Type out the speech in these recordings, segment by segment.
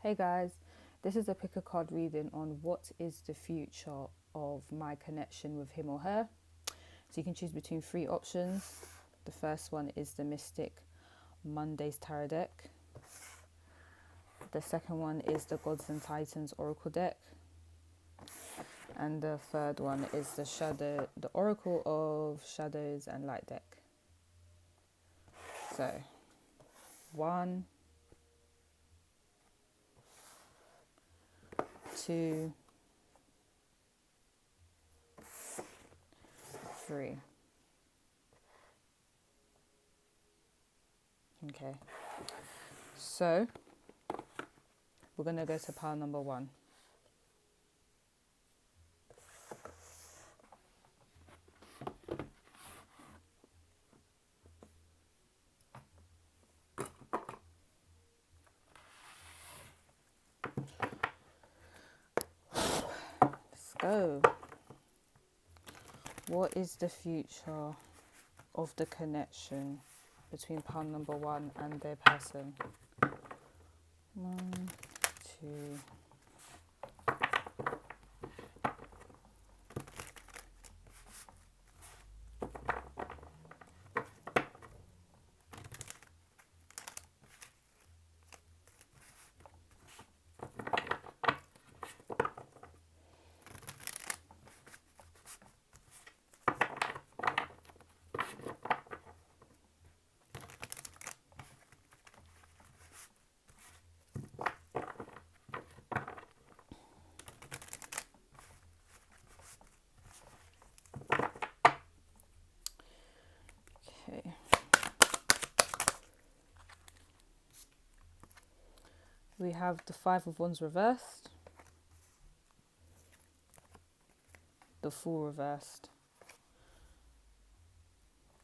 Hey guys, this is a pick a card reading on what is the future of my connection with him or her. So you can choose between three options. The first one is the Mystic Monday's Tarot deck. The second one is the Gods and Titans Oracle deck. And the third one is the Oracle of Shadows and Light deck. So, 1, 2, 3. Okay, so we're going to go to pile number 1. Let's go. What is the future of the connection between pile number 1 and their person? 1, 2. Okay. We have the 5 of Wands reversed, the Fool reversed.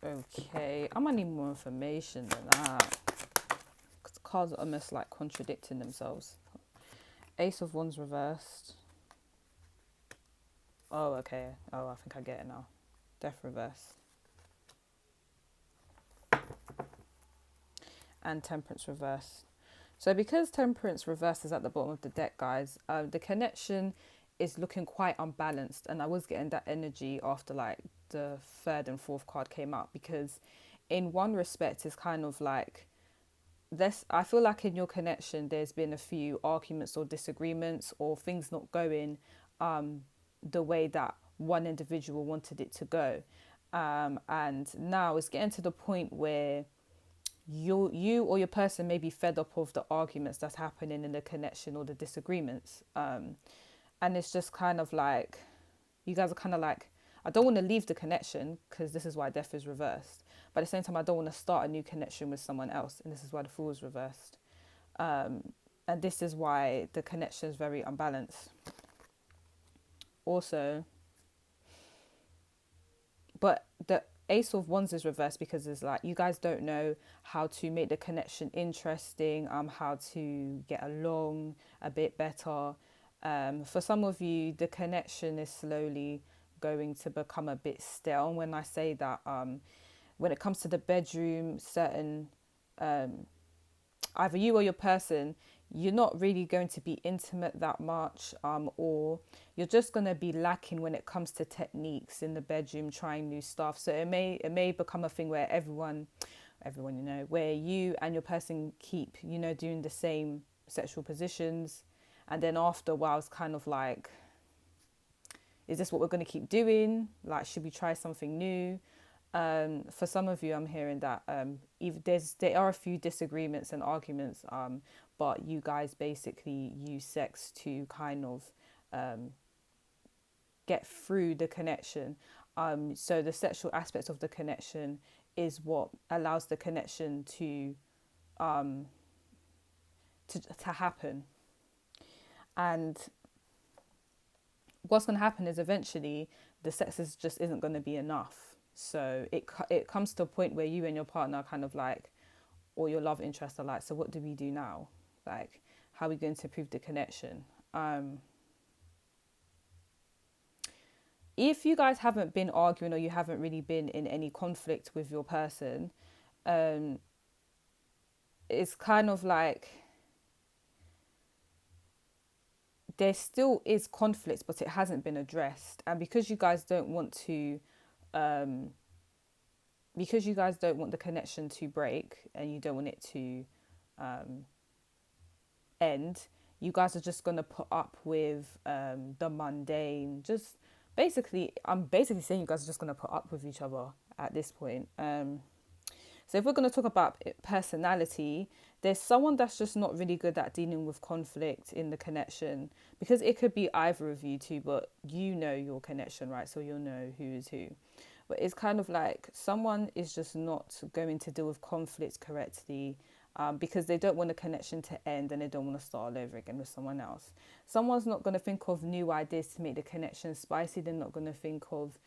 Okay, I might need more information than that. Because the cards are almost like contradicting themselves. Ace of Wands reversed. Oh, okay. Oh, I think I get it now. Death reversed. And Temperance reversed. So because Temperance reversed is at the bottom of the deck, guys, the connection is looking quite unbalanced. And I was getting that energy after like the 3rd and 4th card came out. Because in one respect, it's kind of like, this, I feel like in your connection, there's been a few arguments or disagreements or things not going the way that one individual wanted it to go. And now it's getting to the point where you or your person may be fed up of the arguments that's happening in the connection or the disagreements. And it's just kind of like, you guys are kind of like, I don't want to leave the connection because this is why death is reversed. But at the same time, I don't want to start a new connection with someone else. And this is why the Fool is reversed. And this is why the connection is very unbalanced. Also, but the Ace of Wands is reversed because it's like you guys don't know how to make the connection interesting, how to get along a bit better. For some of you, the connection is slowly going to become a bit stale. And when I say that, when it comes to the bedroom, certain either you or your person, you're not really going to be intimate that much, or you're just going to be lacking when it comes to techniques in the bedroom, trying new stuff. So it may become a thing where everyone where you and your person keep doing the same sexual positions, and then after a while it's kind of like, is this what we're going to keep doing? Like, should we try something new? For some of you, I'm hearing that there are a few disagreements and arguments, but you guys basically use sex to kind of get through the connection. So the sexual aspects of the connection is what allows the connection to happen. And what's going to happen is eventually the sex just isn't going to be enough. So it comes to a point where you and your partner are kind of like, or your love interest are like, so what do we do now? Like, how are we going to improve the connection? If you guys haven't been arguing or you haven't really been in any conflict with your person, it's kind of like there still is conflict, but it hasn't been addressed. And because you guys don't want to, because you guys don't want the connection to break and you don't want it to end, you guys are just going to put up with the mundane. Just basically, I'm basically saying you guys are just going to put up with each other at this point. So if we're going to talk about personality, there's someone that's just not really good at dealing with conflict in the connection, because it could be either of you two, but you know your connection, right? So you'll know who is who. But it's kind of like someone is just not going to deal with conflict correctly, because they don't want the connection to end and they don't want to start all over again with someone else. Someone's not going to think of new ideas to make the connection spicy. They're not going to think of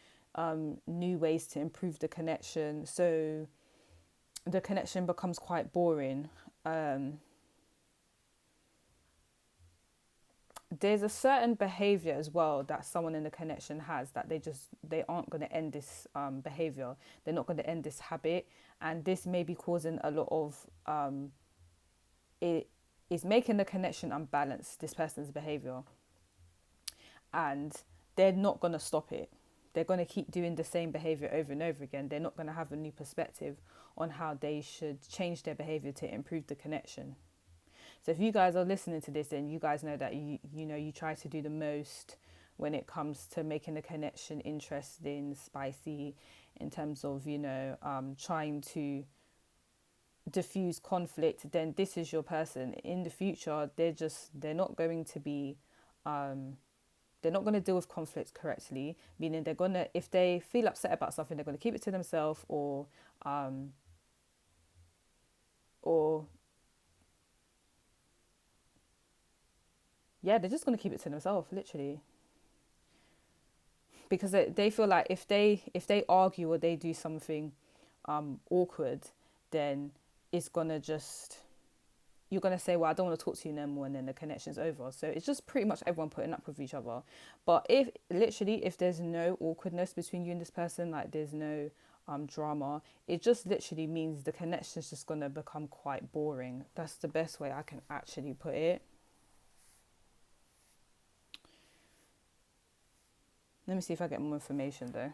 new ways to improve the connection. So the connection becomes quite boring. There's a certain behavior as well that someone in the connection has that they aren't going to end this behavior. They're not going to end this habit, and this may be causing a lot of it is making the connection unbalanced, this person's behavior, and they're not going to stop it. They're going to keep doing the same behavior over and over again. They're not going to have a new perspective on how they should change their behavior to improve the connection. So if you guys are listening to this, then you guys know that you try to do the most when it comes to making the connection interesting, spicy, in terms of trying to diffuse conflict. Then this is your person. In the future, they're not going to be they're not going to deal with conflict correctly, meaning they're going to, if they feel upset about something, they're going to keep it to themselves, or yeah, they're just going to keep it to themselves, literally. Because they feel like if they argue or they do something awkward, then it's going to just, you're going to say, well, I don't want to talk to you no more, and then the connection's over. So it's just pretty much everyone putting up with each other. But if there's no awkwardness between you and this person, like there's no drama, it just literally means the connection's just going to become quite boring. That's the best way I can actually put it. Let me see if I get more information though.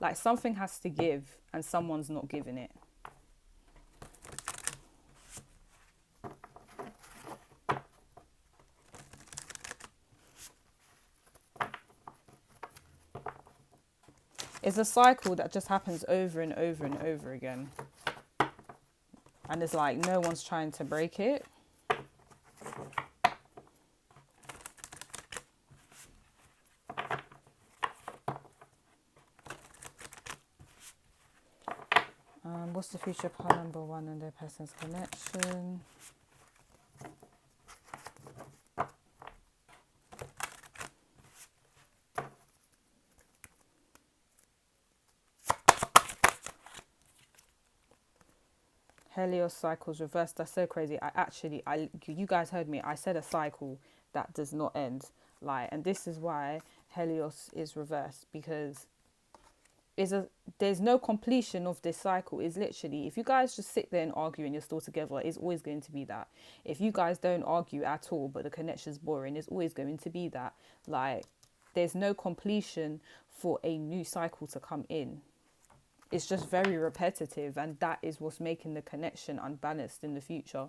Like something has to give and someone's not giving it. It's a cycle that just happens over and over and over again. And it's like no one's trying to break it. What's the future part number one and their person's connection? Helios cycles reversed. That's so crazy. You guys heard me. I said a cycle that does not end. And this is why Helios is reversed, because there's no completion of this cycle. Is literally, if you guys just sit there and argue and you're still together, it's always going to be that. If you guys don't argue at all but the connection's boring, it's always going to be that. There's no completion for a new cycle to come in. It's just very repetitive, and that is what's making the connection unbalanced in the future.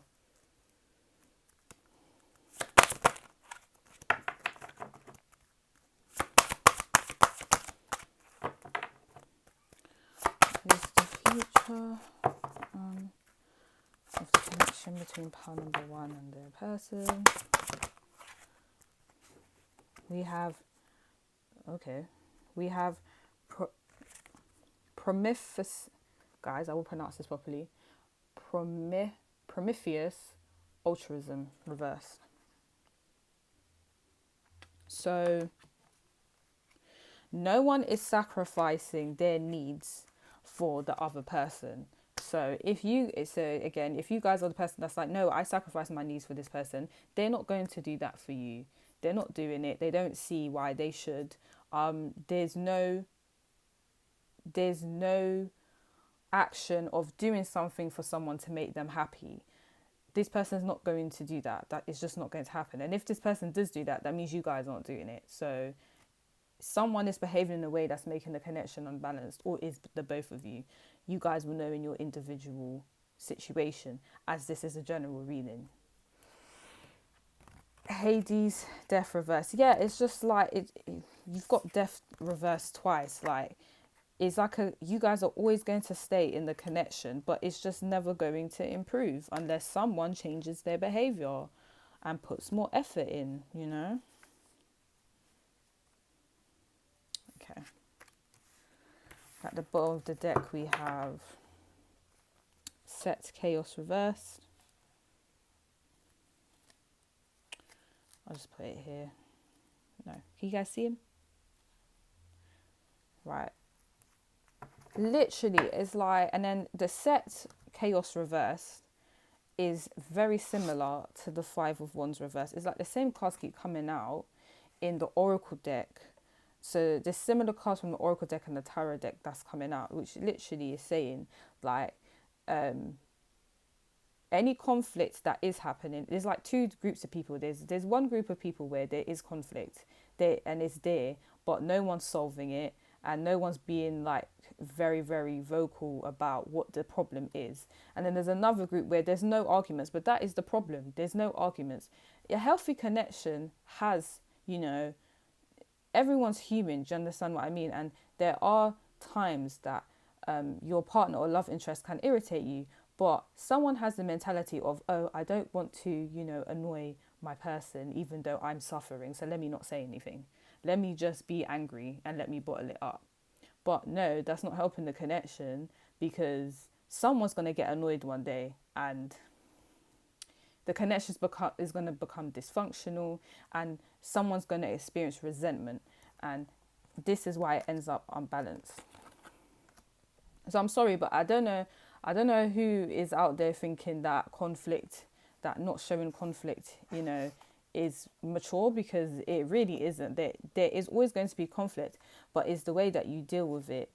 Of the connection between pile number one and their person. We have Prometheus, guys, I will pronounce this properly. Prometheus altruism reversed. So no one is sacrificing their needs for the other person. So if you guys are the person that's like, no, I sacrifice my needs for this person, they're not going to do that for you. They're not doing it. They don't see why they should. there's no action of doing something for someone to make them happy, this person's not going to do that. That is just not going to happen. And if this person does do that, that means you guys aren't doing it. So someone is behaving in a way that's making the connection unbalanced, or is the both of you. You guys will know in your individual situation, as this is a general reading. Hades, death reverse. Yeah, it's just like you've got death reverse twice. Like, it's like you guys are always going to stay in the connection, but it's just never going to improve unless someone changes their behavior and puts more effort in, you know? Okay. At the bottom of the deck, we have set chaos reversed. I'll just put it here. No, can you guys see him? Right. Literally, it's like, and then the set chaos reversed is very similar to the 5 of Wands reverse. It's like the same cards keep coming out in the Oracle deck. So there's similar cards from the Oracle deck and the Tarot deck that's coming out, which literally is saying like any conflict that is happening, there's like two groups of people. There's one group of people where there is conflict there and it's there, but no one's solving it and no one's being like very, very vocal about what the problem is. And then there's another group where there's no arguments, but that is the problem. There's no arguments. A healthy connection has, you know, everyone's human. Do you understand what I mean? And there are times that your partner or love interest can irritate you, but someone has the mentality of, oh, I don't want to, you know, annoy my person even though I'm suffering, so let me not say anything. Let me just be angry and let me bottle it up. But no, that's not helping the connection, because someone's going to get annoyed one day and the connection is going to become dysfunctional and someone's going to experience resentment. And this is why it ends up unbalanced. So I'm sorry, but I don't know who is out there thinking that that not showing conflict, you know, is mature, because it really isn't. There is always going to be conflict, but it's the way that you deal with it,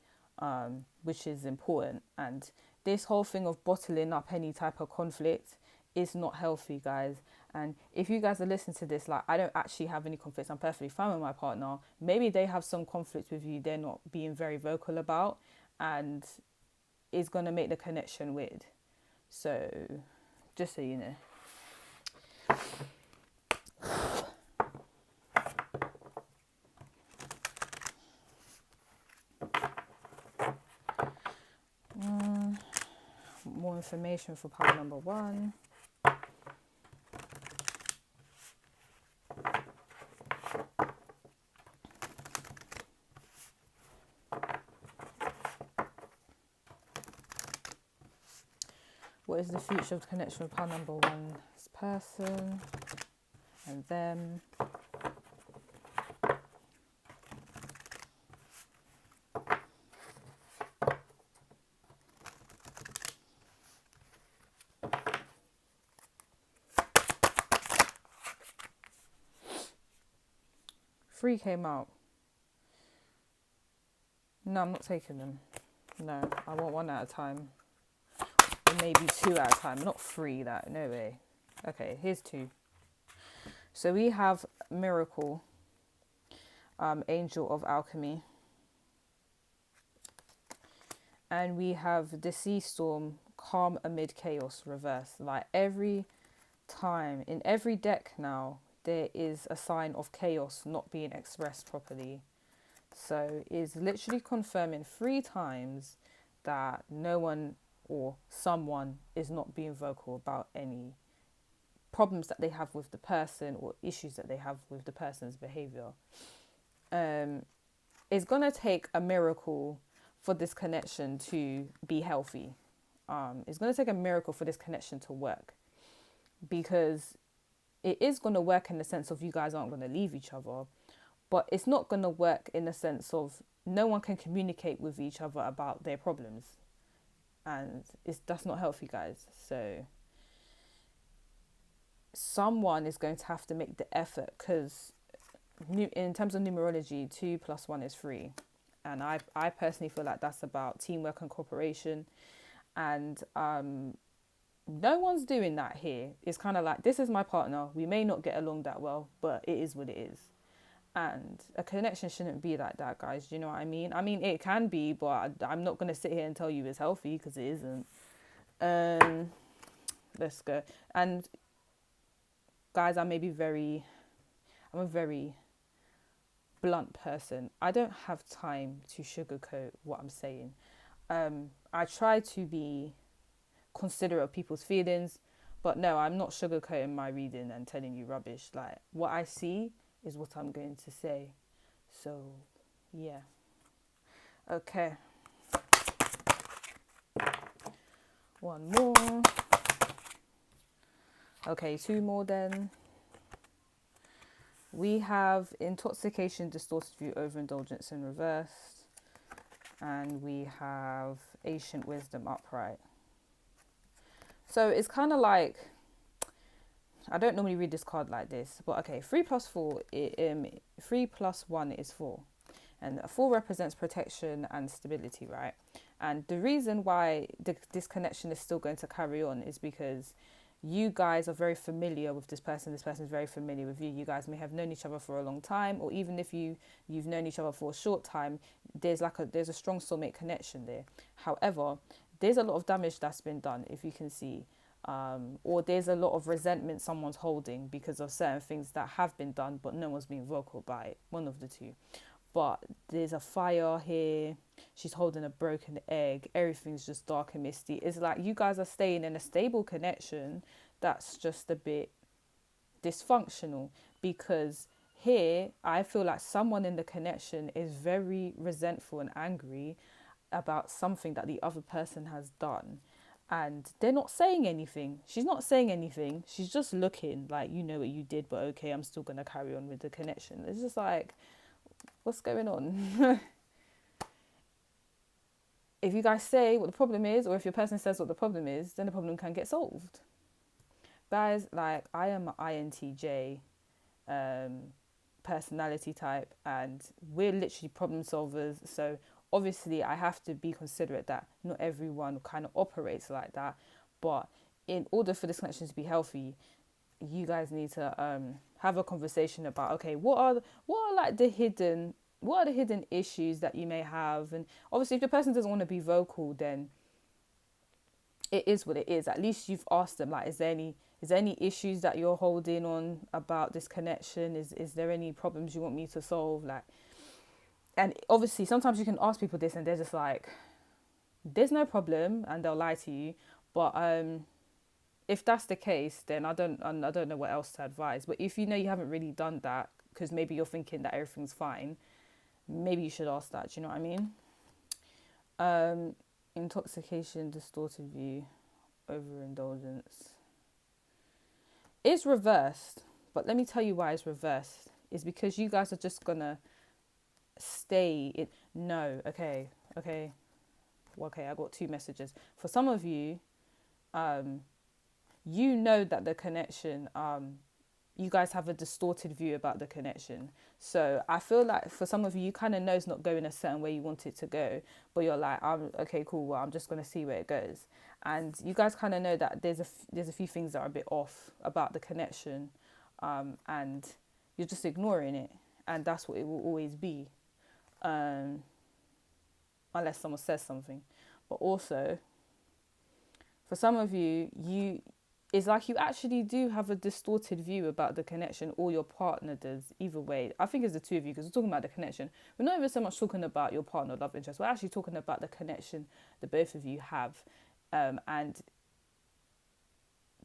which is important. And this whole thing of bottling up any type of conflict is not healthy, guys. And if you guys are listening to this, like, I don't actually have any conflicts, I'm perfectly fine with my partner. Maybe they have some conflicts with you they're not being very vocal about, and it's going to make the connection weird. So just so you know. More information for pile number 1. What is the future of the connection with pile number 1's person and them? Three came out. No, I'm not taking them. No, I want 1 at a time. Or maybe 2 at a time. Not 3, that, no way. Okay, here's 2. So we have Miracle, Angel of Alchemy. And we the Sea Storm, Calm Amid Chaos, reverse. Like every time, in every deck now, there is a sign of chaos not being expressed properly. So it's literally confirming 3 times that no one or someone is not being vocal about any problems that they have with the person or issues that they have with the person's behavior. It's going to take a miracle for this connection to be healthy. It's going to take a miracle for this connection to work, because it is going to work in the sense of you guys aren't going to leave each other, but it's not going to work in the sense of no one can communicate with each other about their problems, and that's not healthy, guys. So someone is going to have to make the effort, because in terms of numerology, 2 + 1 is 3, And I personally feel like that's about teamwork and cooperation. And no one's doing that here. It's kind of like, this is my partner. We may not get along that well, but it is what it is. And a connection shouldn't be like that, guys. Do you know what I mean? I mean, it can be, but I'm not going to sit here and tell you it's healthy, because it isn't. Let's go. And guys, I'm a very blunt person. I don't have time to sugarcoat what I'm saying. I try to be considerate of people's feelings, but no, I'm not sugarcoating my reading and telling you rubbish. Like, what I see is what I'm going to say. So, yeah. Okay. One more. Okay, 2 more then. We have intoxication, distorted view, overindulgence in reverse. And we have ancient wisdom upright. So it's kind of like, I don't normally read this card like this, but okay, 3 plus 1 is 4. And a 4 represents protection and stability, right? And the reason why this connection is still going to carry on is because you guys are very familiar with this person is very familiar with you. You guys may have known each other for a long time, or even if you've known each other for a short time, there's a strong soulmate connection there. However, there's a lot of damage that's been done, if you can see, or there's a lot of resentment someone's holding because of certain things that have been done, but no one's being vocal about it. One of the two. But there's a fire here. She's holding a broken egg. Everything's just dark and misty. It's like you guys are staying in a stable connection that's just a bit dysfunctional, because here I feel like someone in the connection is very resentful and angry about something that the other person has done, and they're not saying anything. She's not saying anything. She's just looking like, you know what you did, but okay, I'm still going to carry on with the connection. It's just like, what's going on? If you guys say what the problem is, or if your person says what the problem is, then the problem can get solved. Guys, like, I am an INTJ personality type, and we're literally problem solvers. So obviously I have to be considerate that not everyone kind of operates like that. But in order for this connection to be healthy, you guys need to have a conversation about, okay, what are the hidden issues that you may have. And obviously if the person doesn't want to be vocal, then it is what it is. At least you've asked them, like, is there any issues that you're holding on about this connection? Is there any problems you want me to solve? Like, and obviously sometimes you can ask people this and they're just like, there's no problem, and they'll lie to you. But if that's the case, then I don't know what else to advise. But if you know you haven't really done that, because maybe you're thinking that everything's fine, maybe you should ask that. Do you know what I mean? Intoxication, distorted view, overindulgence. It's reversed, but let me tell you why it's reversed. It's because you guys are just gonna stay in. No, okay. Well, okay, I got 2 messages. For some of you, you know that the connection, you guys have a distorted view about the connection. So I feel like for some of you, you kind of know it's not going a certain way you want it to go, but you're like, okay, cool, well, I'm just going to see where it goes. And you guys kind of know that there's a few things that are a bit off about the connection, and you're just ignoring it, and that's what it will always be, unless someone says something. But also, for some of you, it's like you actually do have a distorted view about the connection, or your partner does. Either way, I think it's the 2 of you, because we're talking about the connection. We're not even so much talking about your partner love interest. We're actually talking about the connection that both of you have. And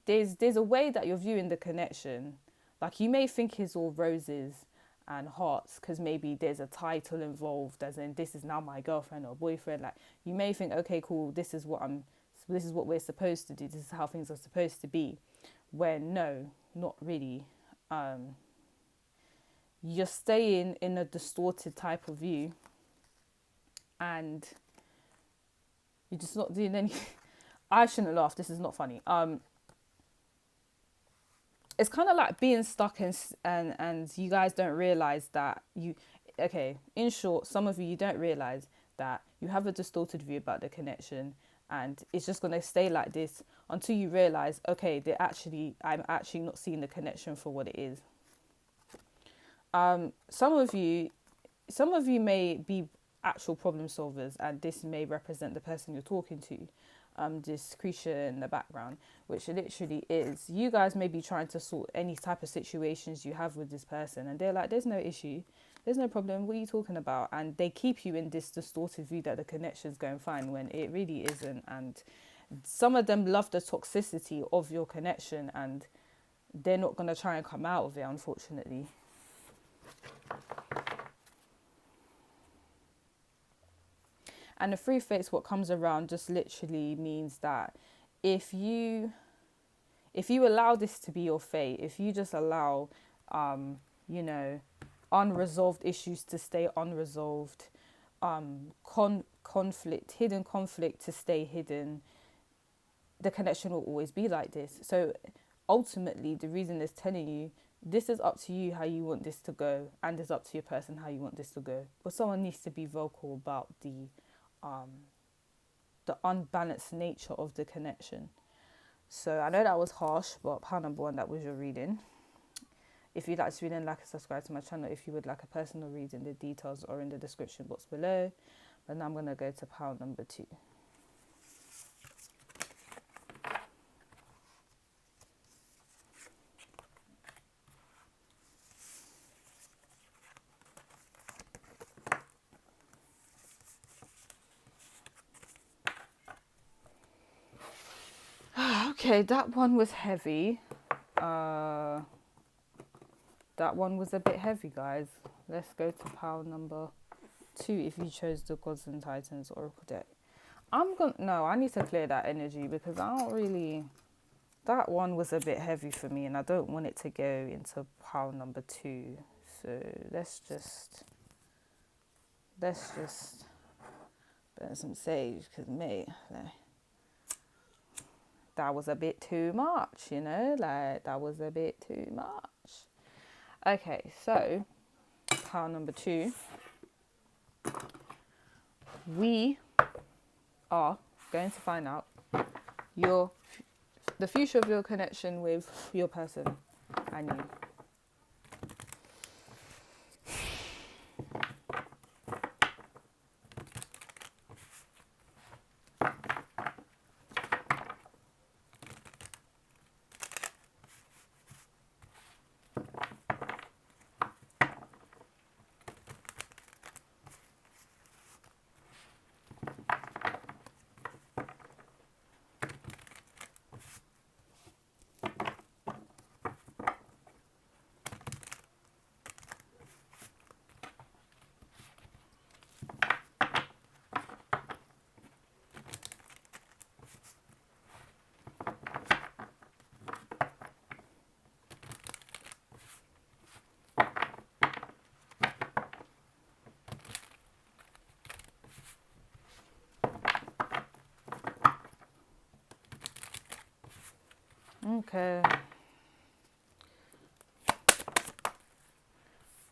there's a way that you're viewing the connection. Like, you may think it's all roses and hearts because maybe there's a title involved, as in this is now my girlfriend or boyfriend. Like, you may think, okay, cool, this is what we're supposed to do, this is how things are supposed to be, when no, not really. You're staying in a distorted type of view, and you're just not doing any. I shouldn't laugh, this is not funny. It's kind of like being stuck and you guys don't realize that okay, in short, some of you don't realize that you have a distorted view about the connection, and it's just going to stay like this until you realize, okay, I'm actually not seeing the connection for what it is. Some of you may be actual problem solvers, and this may represent the person you're talking to. This creature in the background, which literally is, you guys may be trying to sort any type of situations you have with this person, and they're like, there's no issue, there's no problem, what are you talking about? And they keep you in this distorted view that the connection's going fine when it really isn't. And some of them love the toxicity of your connection, and they're not going to try and come out of it, unfortunately. And the free fates, what comes around, just literally means that if you allow this to be your fate, if you just allow, unresolved issues to stay unresolved, hidden conflict to stay hidden, the connection will always be like this. So ultimately, the reason it's telling you, this is up to you how you want this to go, and it's up to your person how you want this to go. But someone needs to be vocal about the unbalanced nature of the connection. So I know that was harsh, but pile number 1, that was your reading. If you'd like to read and like and subscribe to my channel, if you would like a personal reading, the details are in the description box below. But now I'm going to go to pile number 2. Okay, that one was heavy. That one was a bit heavy, guys. Let's go to pile number 2 if you chose the Gods and Titans Oracle deck. I need to clear that energy, because I don't really... That one was a bit heavy for me, and I don't want it to go into pile number 2. So let's just burn some sage, because mate, that was a bit too much, that was a bit too much. Okay, so pile number 2, we are going to find out the future of your connection with your person and you. Okay.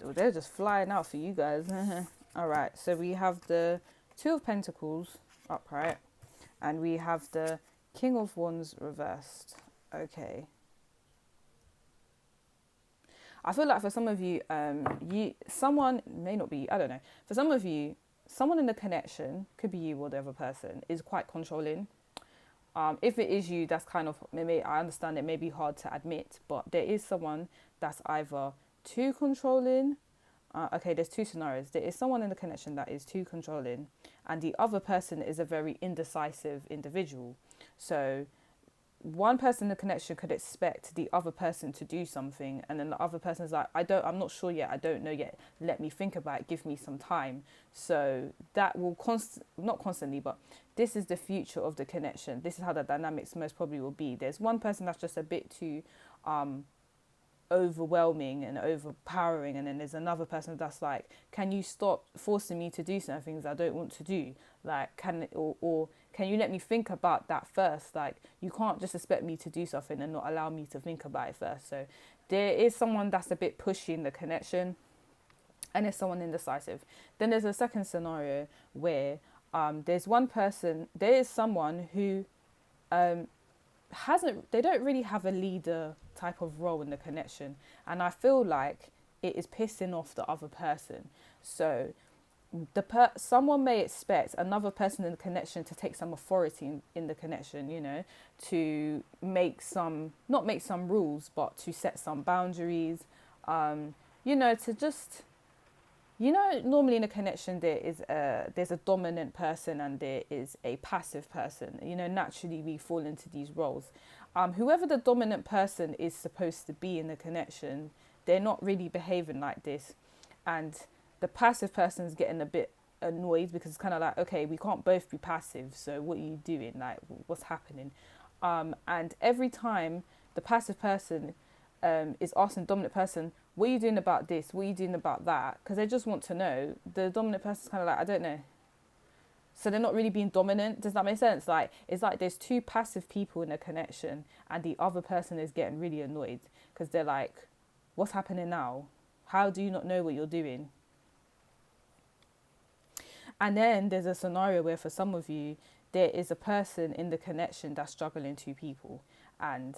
Oh, they're just flying out for you guys. All right. So we have the 2 of Pentacles upright, and we have the King of Wands reversed. Okay. I feel like for some of you, someone may not be, I don't know. For some of you, someone in the connection, could be you or the other person, is quite controlling. If it is you, that's kind of, maybe I understand it may be hard to admit, but there is someone that's either too controlling. Okay, there's 2 scenarios. There is someone in the connection that is too controlling, and the other person is a very indecisive individual. So one person in the connection could expect the other person to do something, and then the other person's like, I'm not sure yet, I don't know yet, let me think about it, give me some time. So that will not constantly, but this is the future of the connection. This is how the dynamics most probably will be. There's one person that's just a bit too overwhelming and overpowering, and then there's another person that's like, can you stop forcing me to do some things I don't want to do? Like, or can you let me think about that first? Like, you can't just expect me to do something and not allow me to think about it first. So there is someone that's a bit pushy in the connection, and it's someone indecisive. Then there's a second scenario where there's one person, there is someone who um, they don't really have a leader type of role in the connection, and I feel like it is pissing off the other person. So someone may expect another person in the connection to take some authority in the connection, you know, to make some, not make some rules, but to set some boundaries, you know, to just, you know, normally in a connection there's a dominant person and there is a passive person. You know, naturally we fall into these roles. Whoever the dominant person is supposed to be in the connection, they're not really behaving like this, and the passive person's getting a bit annoyed because it's kind of like, okay, we can't both be passive, so what are you doing? Like, what's happening? And every time the passive person is asking the dominant person, what are you doing about this? What are you doing about that? Because they just want to know. The dominant person's kind of like, I don't know. So they're not really being dominant. Does that make sense? Like, it's like there's two passive people in a connection and the other person is getting really annoyed because they're like, what's happening now? How do you not know what you're doing? And then there's a scenario where for some of you, there is a person in the connection that's juggling two people. And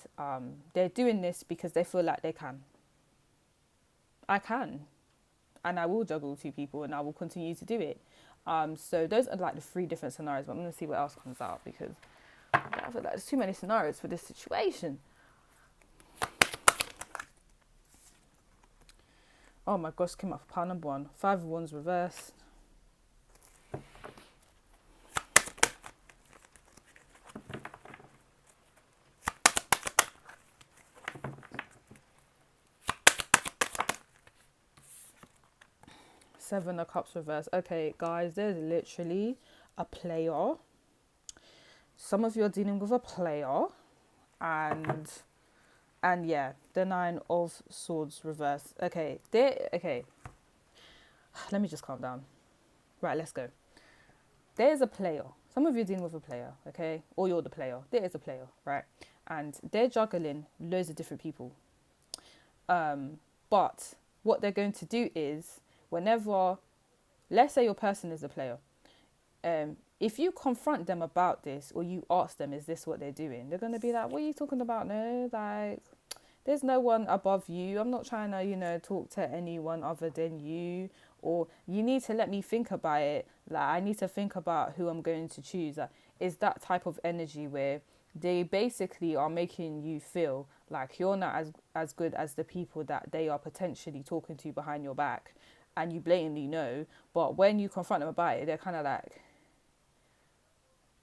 they're doing this because they feel like they can. I can. And I will juggle two people and I will continue to do it. So those are like the three different scenarios. But I'm going to see what else comes out because I feel like there's too many scenarios for this situation. Oh my gosh, came up for pile number 1. 5 of Wands reversed. Seven of Cups reversed. Okay, guys, there's literally a player. Some of you are dealing with a player, and yeah, the 9 of Swords reversed. Okay, okay. Let me just calm down. Right, let's go. There's a player. Some of you are dealing with a player, okay? Or you're the player. There is a player, right? And they're juggling loads of different people. But what they're going to do is, whenever, let's say your person is a player, if you confront them about this or you ask them, is this what they're doing? They're going to be like, what are you talking about? No, like, there's no one above you. I'm not trying to, you know, talk to anyone other than you. Or you need to let me think about it. Like, I need to think about who I'm going to choose. Like, it's that type of energy where they basically are making you feel like you're not as good as the people that they are potentially talking to behind your back. And you blatantly know. But when you confront them about it, they're kind of like,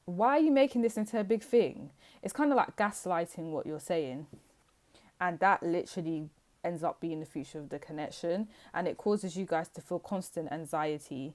why are you making this into a big thing? It's kind of like gaslighting what you're saying. And that literally ends up being the future of the connection. And it causes you guys to feel constant anxiety.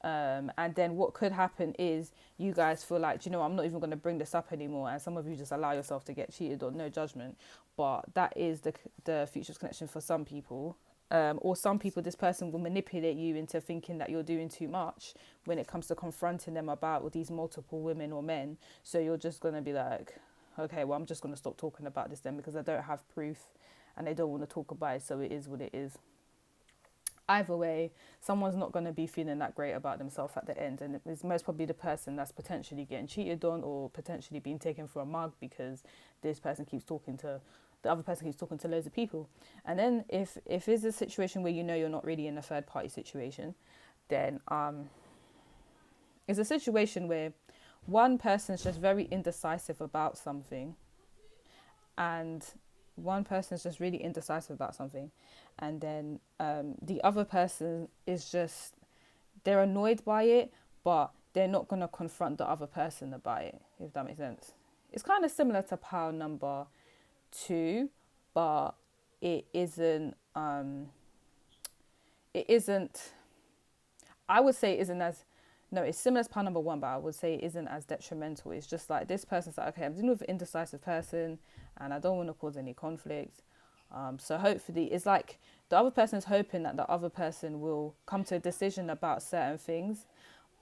And then what could happen is you guys feel like, you know, I'm not even going to bring this up anymore. And some of you just allow yourself to get cheated on, no judgment. But that is the future of connection for some people. Or some people, this person will manipulate you into thinking that you're doing too much when it comes to confronting them about these multiple women or men. So you're just going to be like, okay, well, I'm just going to stop talking about this then because I don't have proof and they don't want to talk about it. So it is what it is. Either way, someone's not going to be feeling that great about themselves at the end. And it's most probably the person that's potentially getting cheated on or potentially being taken for a mug because this person keeps talking to the other person keeps talking to loads of people. And then if it's a situation where you know you're not really in a third party situation, then it's a situation where one person's just very indecisive about something and one person's just really indecisive about something, and then the other person is just, they're annoyed by it, but they're not going to confront the other person about it, if that makes sense. It's kind of similar to pile number 2, but it isn't I would say it isn't as, no, it's similar to pile number 1, but I would say it isn't as detrimental. It's just like this person's like, okay, I'm dealing with an indecisive person and I don't want to cause any conflict. So hopefully it's like the other person is hoping that the other person will come to a decision about certain things,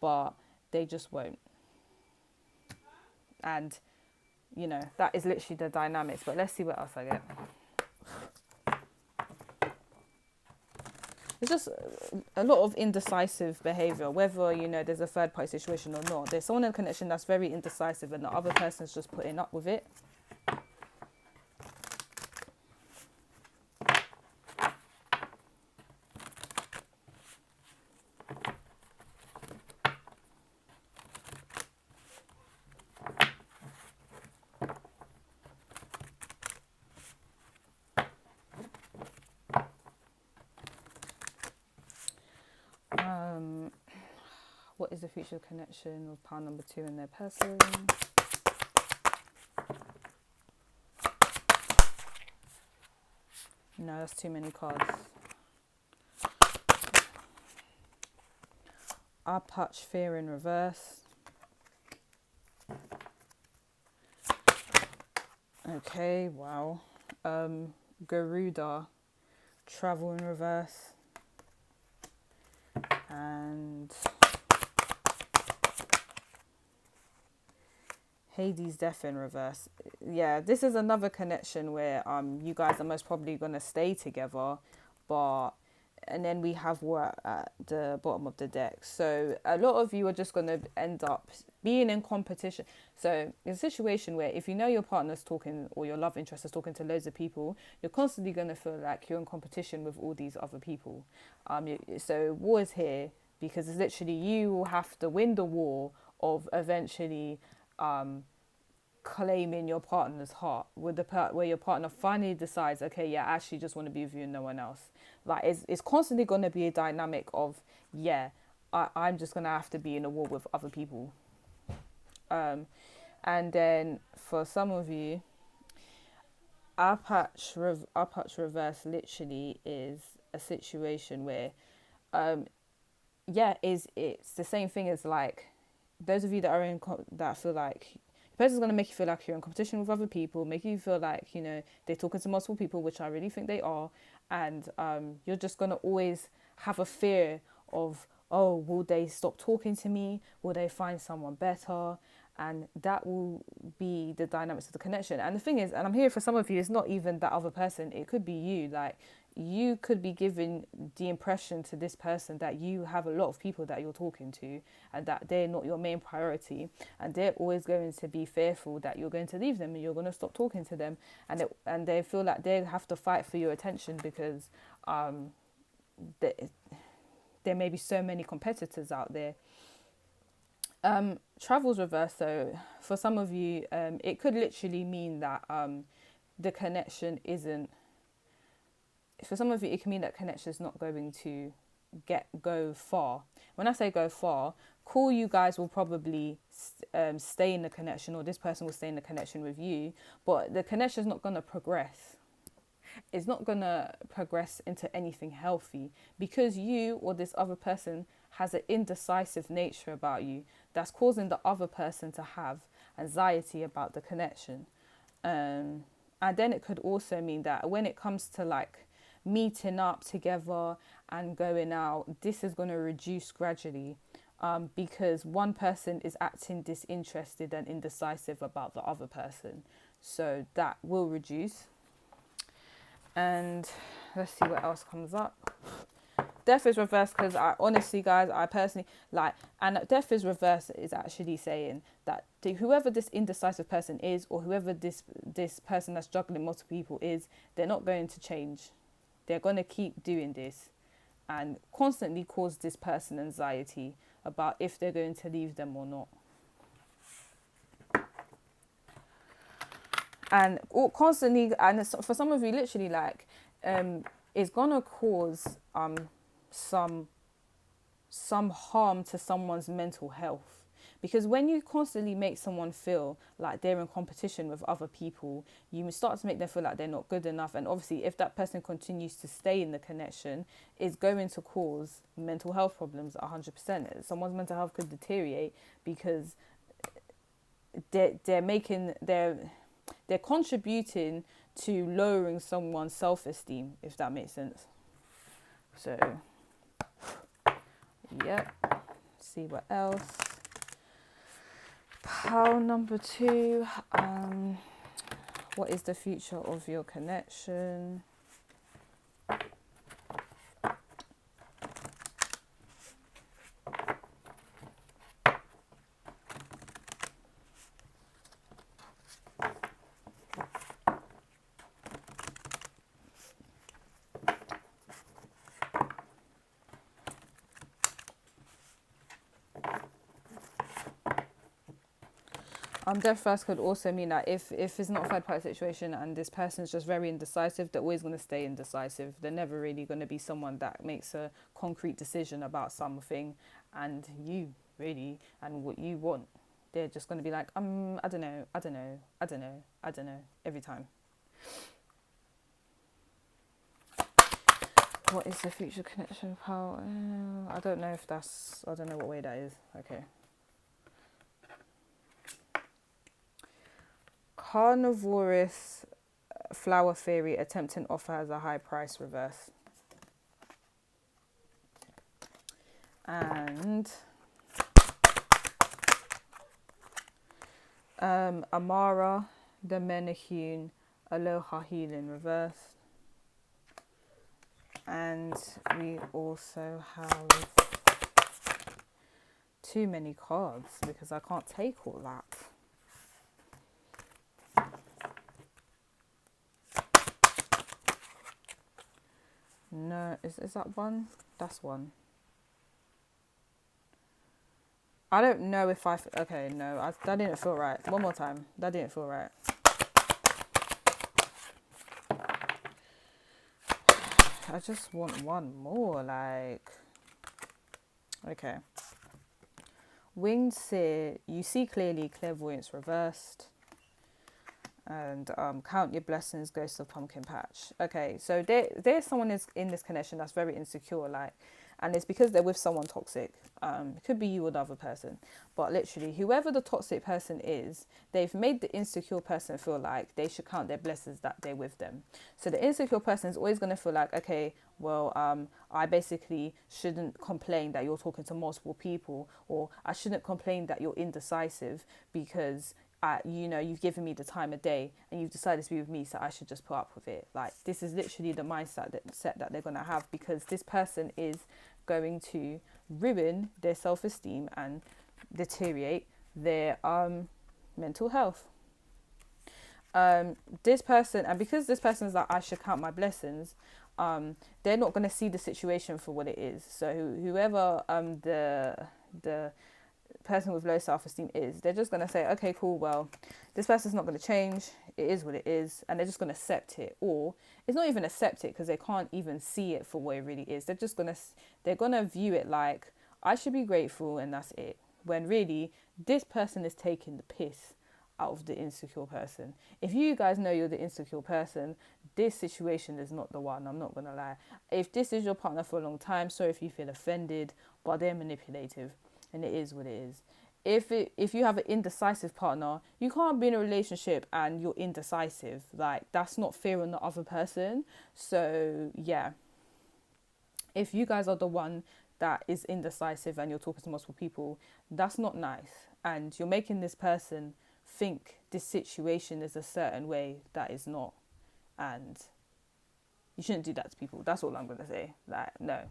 but they just won't. And you know, that is literally the dynamics. But let's see what else I get. it's just a lot of indecisive behavior, whether, you know, there's a third party situation or not. There's someone in a connection that's very indecisive and the other person's just putting up with it. What is the future connection of pile number 2 and their person? No, that's too many cards. Up touch, fear in reverse. Okay, wow. Garuda, travel in reverse. And Hades, death in reverse. Yeah, this is another connection where you guys are most probably going to stay together, and then we have work at the bottom of the deck. So a lot of you are just going to end up being in competition. So it's a situation where if you know your partner's talking, or your love interest is talking to loads of people, you're constantly going to feel like you're in competition with all these other people. So war is here, because it's literally, you will have to win the war of eventually claiming your partner's heart, with the part where your partner finally decides, okay, yeah, I actually just want to be with you and no one else. Like, it's constantly going to be a dynamic of, yeah, I'm just going to have to be in a war with other people. And then for some of you, up patch reverse literally is a situation where it's the same thing as, like, those of you that are that feel like the person's going to make you feel like you're in competition with other people, make you feel like, you know, they're talking to multiple people, which I really think they are, and you're just going to always have a fear of, oh, will they stop talking to me? Will they find someone better? And that will be the dynamics of the connection. And the thing is, and I'm here for some of you, it's not even that other person, it could be you. Like, you could be giving the impression to this person that you have a lot of people that you're talking to, and that they're not your main priority, and they're always going to be fearful that you're going to leave them and you're going to stop talking to them, and they feel like they have to fight for your attention, because there may be so many competitors out there. Travel's reverse, so for some of you, it could literally mean that the connection isn't, for some of you, it can mean that connection is not going to go far. When I say go far, cool, you guys will probably stay in the connection, or this person will stay in the connection with you, but the connection is not going to progress. It's not going to progress into anything healthy, because you or this other person has an indecisive nature about you that's causing the other person to have anxiety about the connection. And then it could also mean that when it comes to, like, meeting up together and going out, this is going to reduce gradually, because one person is acting disinterested and indecisive about the other person. So that will reduce. And let's see what else comes up. Death is reversed, because I honestly, guys, I personally like, and death is reversed is actually saying that whoever this indecisive person is, or whoever this person that's juggling multiple people is, they're not going to change. They're going to keep doing this and constantly cause this person anxiety about if they're going to leave them or not. And constantly, and for some of you, literally, like, it's going to cause some harm to someone's mental health. Because when you constantly make someone feel like they're in competition with other people, you start to make them feel like they're not good enough. And obviously, if that person continues to stay in the connection, it's going to cause mental health problems 100%. Someone's mental health could deteriorate because they're contributing to lowering someone's self-esteem, if that makes sense. So, yeah. See what else. Pile number 2. What is the future of your connection? Death first could also mean that if it's not a third party situation and this person's just very indecisive, they're always going to stay indecisive. They're never really going to be someone that makes a concrete decision about something and you really and what you want. They're just going to be like, I don't know, I don't know, I don't know, I don't know, every time. What is the future connection power? I don't know I don't know what way that is. Okay. Carnivorous flower fairy attempting offer has a high price reverse. And Amara, the Menahune, Aloha healing reverse. And we also have too many cards because I can't take all that. No, is that one? That's one. I don't know if okay, no, that didn't feel right. One more time. That didn't feel right. I just want one more, like... Okay. Winged Seer, you see clearly, clairvoyance reversed. And count your blessings, ghost of pumpkin patch. Okay, so there's someone is in this connection that's very insecure, like, and it's because they're with someone toxic. It could be you or the other person, but literally whoever the toxic person is, they've made the insecure person feel like they should count their blessings that they're with them. So the insecure person is always going to feel like, okay, well, I basically shouldn't complain that you're talking to multiple people, or I shouldn't complain that you're indecisive because you've given me the time of day and you've decided to be with me, so I should just put up with it. Like, this is literally the mindset that they're going to have, because this person is going to ruin their self-esteem and deteriorate their mental health. This person, and because this person is like, I should count my blessings, they're not going to see the situation for what it is. So whoever the person with low self-esteem is, they're just going to say, okay, cool, well, this person's not going to change, it is what it is, and they're just going to accept it. Or it's not even accept it, because they can't even see it for what it really is. They're going to view it like, I should be grateful and that's it, when really this person is taking the piss out of the insecure person. If you guys know you're the insecure person, this situation is not the one. I'm not going to lie. If this is your partner for a long time, sorry if you feel offended, but they're manipulative. And it is what it is. If you have an indecisive partner, you can't be in a relationship and you're indecisive. Like, that's not fair on the other person. So yeah, if you guys are the one that is indecisive and you're talking to multiple people, that's not nice. And you're making this person think this situation is a certain way that is not. And you shouldn't do that to people. That's all I'm going to say. Like, no.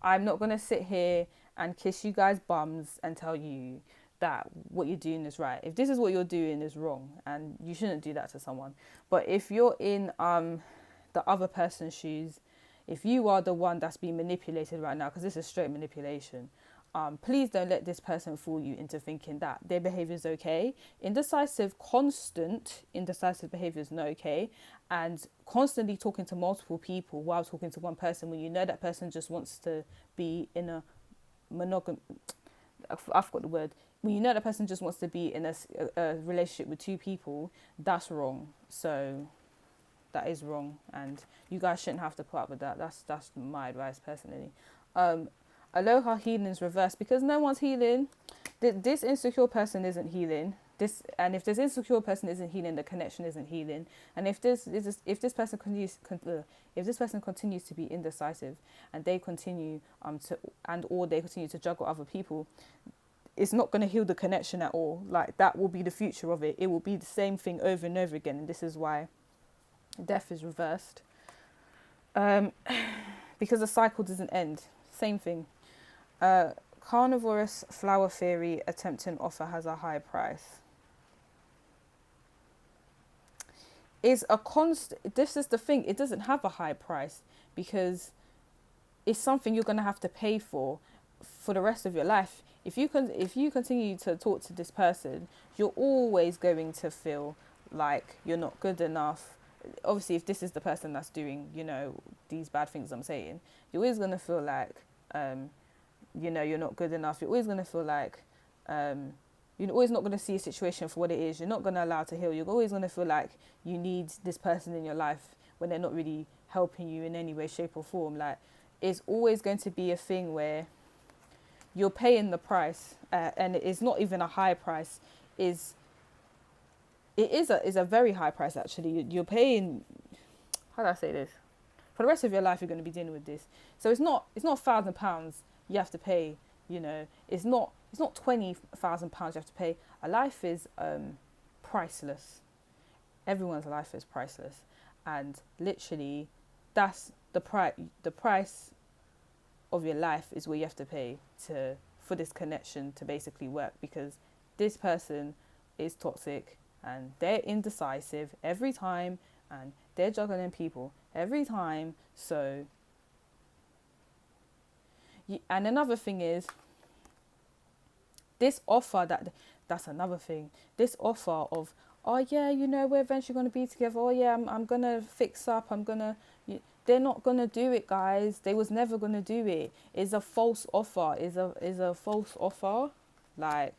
I'm not going to sit here and kiss you guys bums and tell you that what you're doing is right. If this is what you're doing is wrong, and you shouldn't do that to someone. But if you're in the other person's shoes, if you are the one that's being manipulated right now, because this is straight manipulation, please don't let this person fool you into thinking that their behavior is okay. Constant indecisive behavior is not okay. And constantly talking to multiple people while talking to one person, when you know that person just wants to be in a I forgot the word. When you know that person just wants to be in a relationship with two people, that's wrong. So that is wrong, and you guys shouldn't have to put up with that. That's my advice personally. Aloha healing is reversed because no one's healing. This insecure person isn't healing. And if this insecure person isn't healing, the connection isn't healing. And if this person continues to be indecisive, and they continue they continue to juggle other people, it's not going to heal the connection at all. Like, that will be the future of it. It will be the same thing over and over again, and this is why death is reversed. Because the cycle doesn't end. Same thing. Carnivorous flower fairy attempting offer has a high price. This is the thing, it doesn't have a high price, because it's something you're going to have to pay for the rest of your life. if you continue to talk to this person, you're always going to feel like you're not good enough. Obviously, if this is the person that's doing, you know, these bad things I'm saying, you're always going to feel like, you know, you're not good enough. You're always going to feel like, you're always not going to see a situation for what it is. You're not going to allow it to heal. You're always going to feel like you need this person in your life when they're not really helping you in any way, shape or form. Like, it's always going to be a thing where you're paying the price, and it's not even a high price. It is a very high price, actually. You're paying, how do I say this? For the rest of your life, you're going to be dealing with this. So it's not £1,000 you have to pay. You know, it's not £20,000 you have to pay. A life is priceless. Everyone's life is priceless, and literally, that's the price. The price of your life is what you have to pay for this connection to basically work, because this person is toxic and they're indecisive every time, and they're juggling people every time. So, and another thing is, this offer, that's another thing. This offer of, oh yeah, you know, we're eventually going to be together. Oh yeah, I'm going to fix up. They're not going to do it, guys. They was never going to do it. It's a false offer. Is a false offer. Like,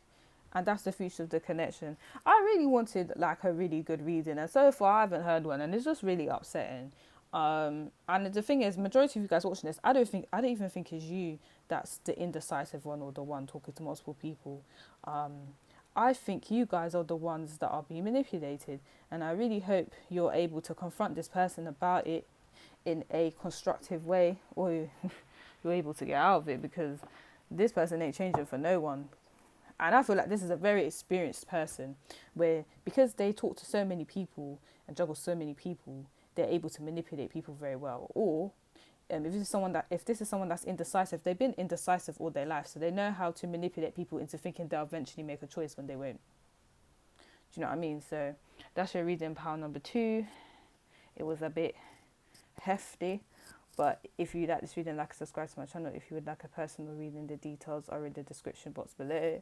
and that's the future of the connection. I really wanted like a really good reading, and so far I haven't heard one, and it's just really upsetting. And the thing is, majority of you guys watching this, I don't even think it's you that's the indecisive one or the one talking to multiple people. I think you guys are the ones that are being manipulated, and I really hope you're able to confront this person about it in a constructive way, or you're able to get out of it, because this person ain't changing for no one. And I feel like this is a very experienced person, where because they talk to so many people and juggle so many people, they're able to manipulate people very well. Or if this is someone that's indecisive, they've been indecisive all their life, so they know how to manipulate people into thinking they'll eventually make a choice when they won't. Do you know what I mean? So that's your reading, pile number 2. It was a bit hefty, but if you like this reading, like and subscribe to my channel. If you would like a personal reading, the details are in the description box below.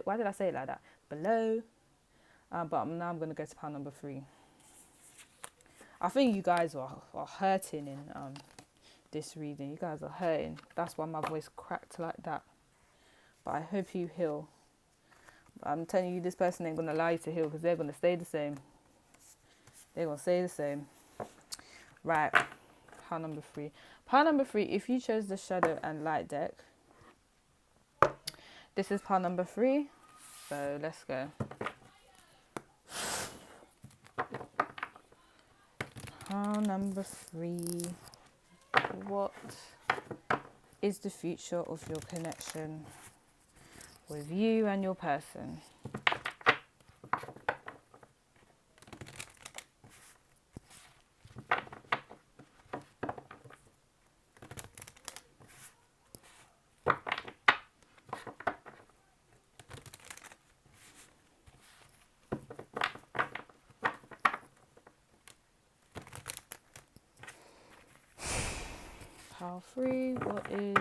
Why did I say it like that? Below. But now I'm going to go to pile number 3. I think you guys are hurting in this reading. You guys are hurting. That's why my voice cracked like that. But I hope you heal. But I'm telling you, this person ain't going to allow you to heal, because they're going to stay the same. They're going to stay the same. Right. Pile number 3. Pile number 3, if you chose the Shadow and Light deck, this is pile number 3. So let's go. Pile number 3. What is the future of your connection with you and your person? Pile 3, what is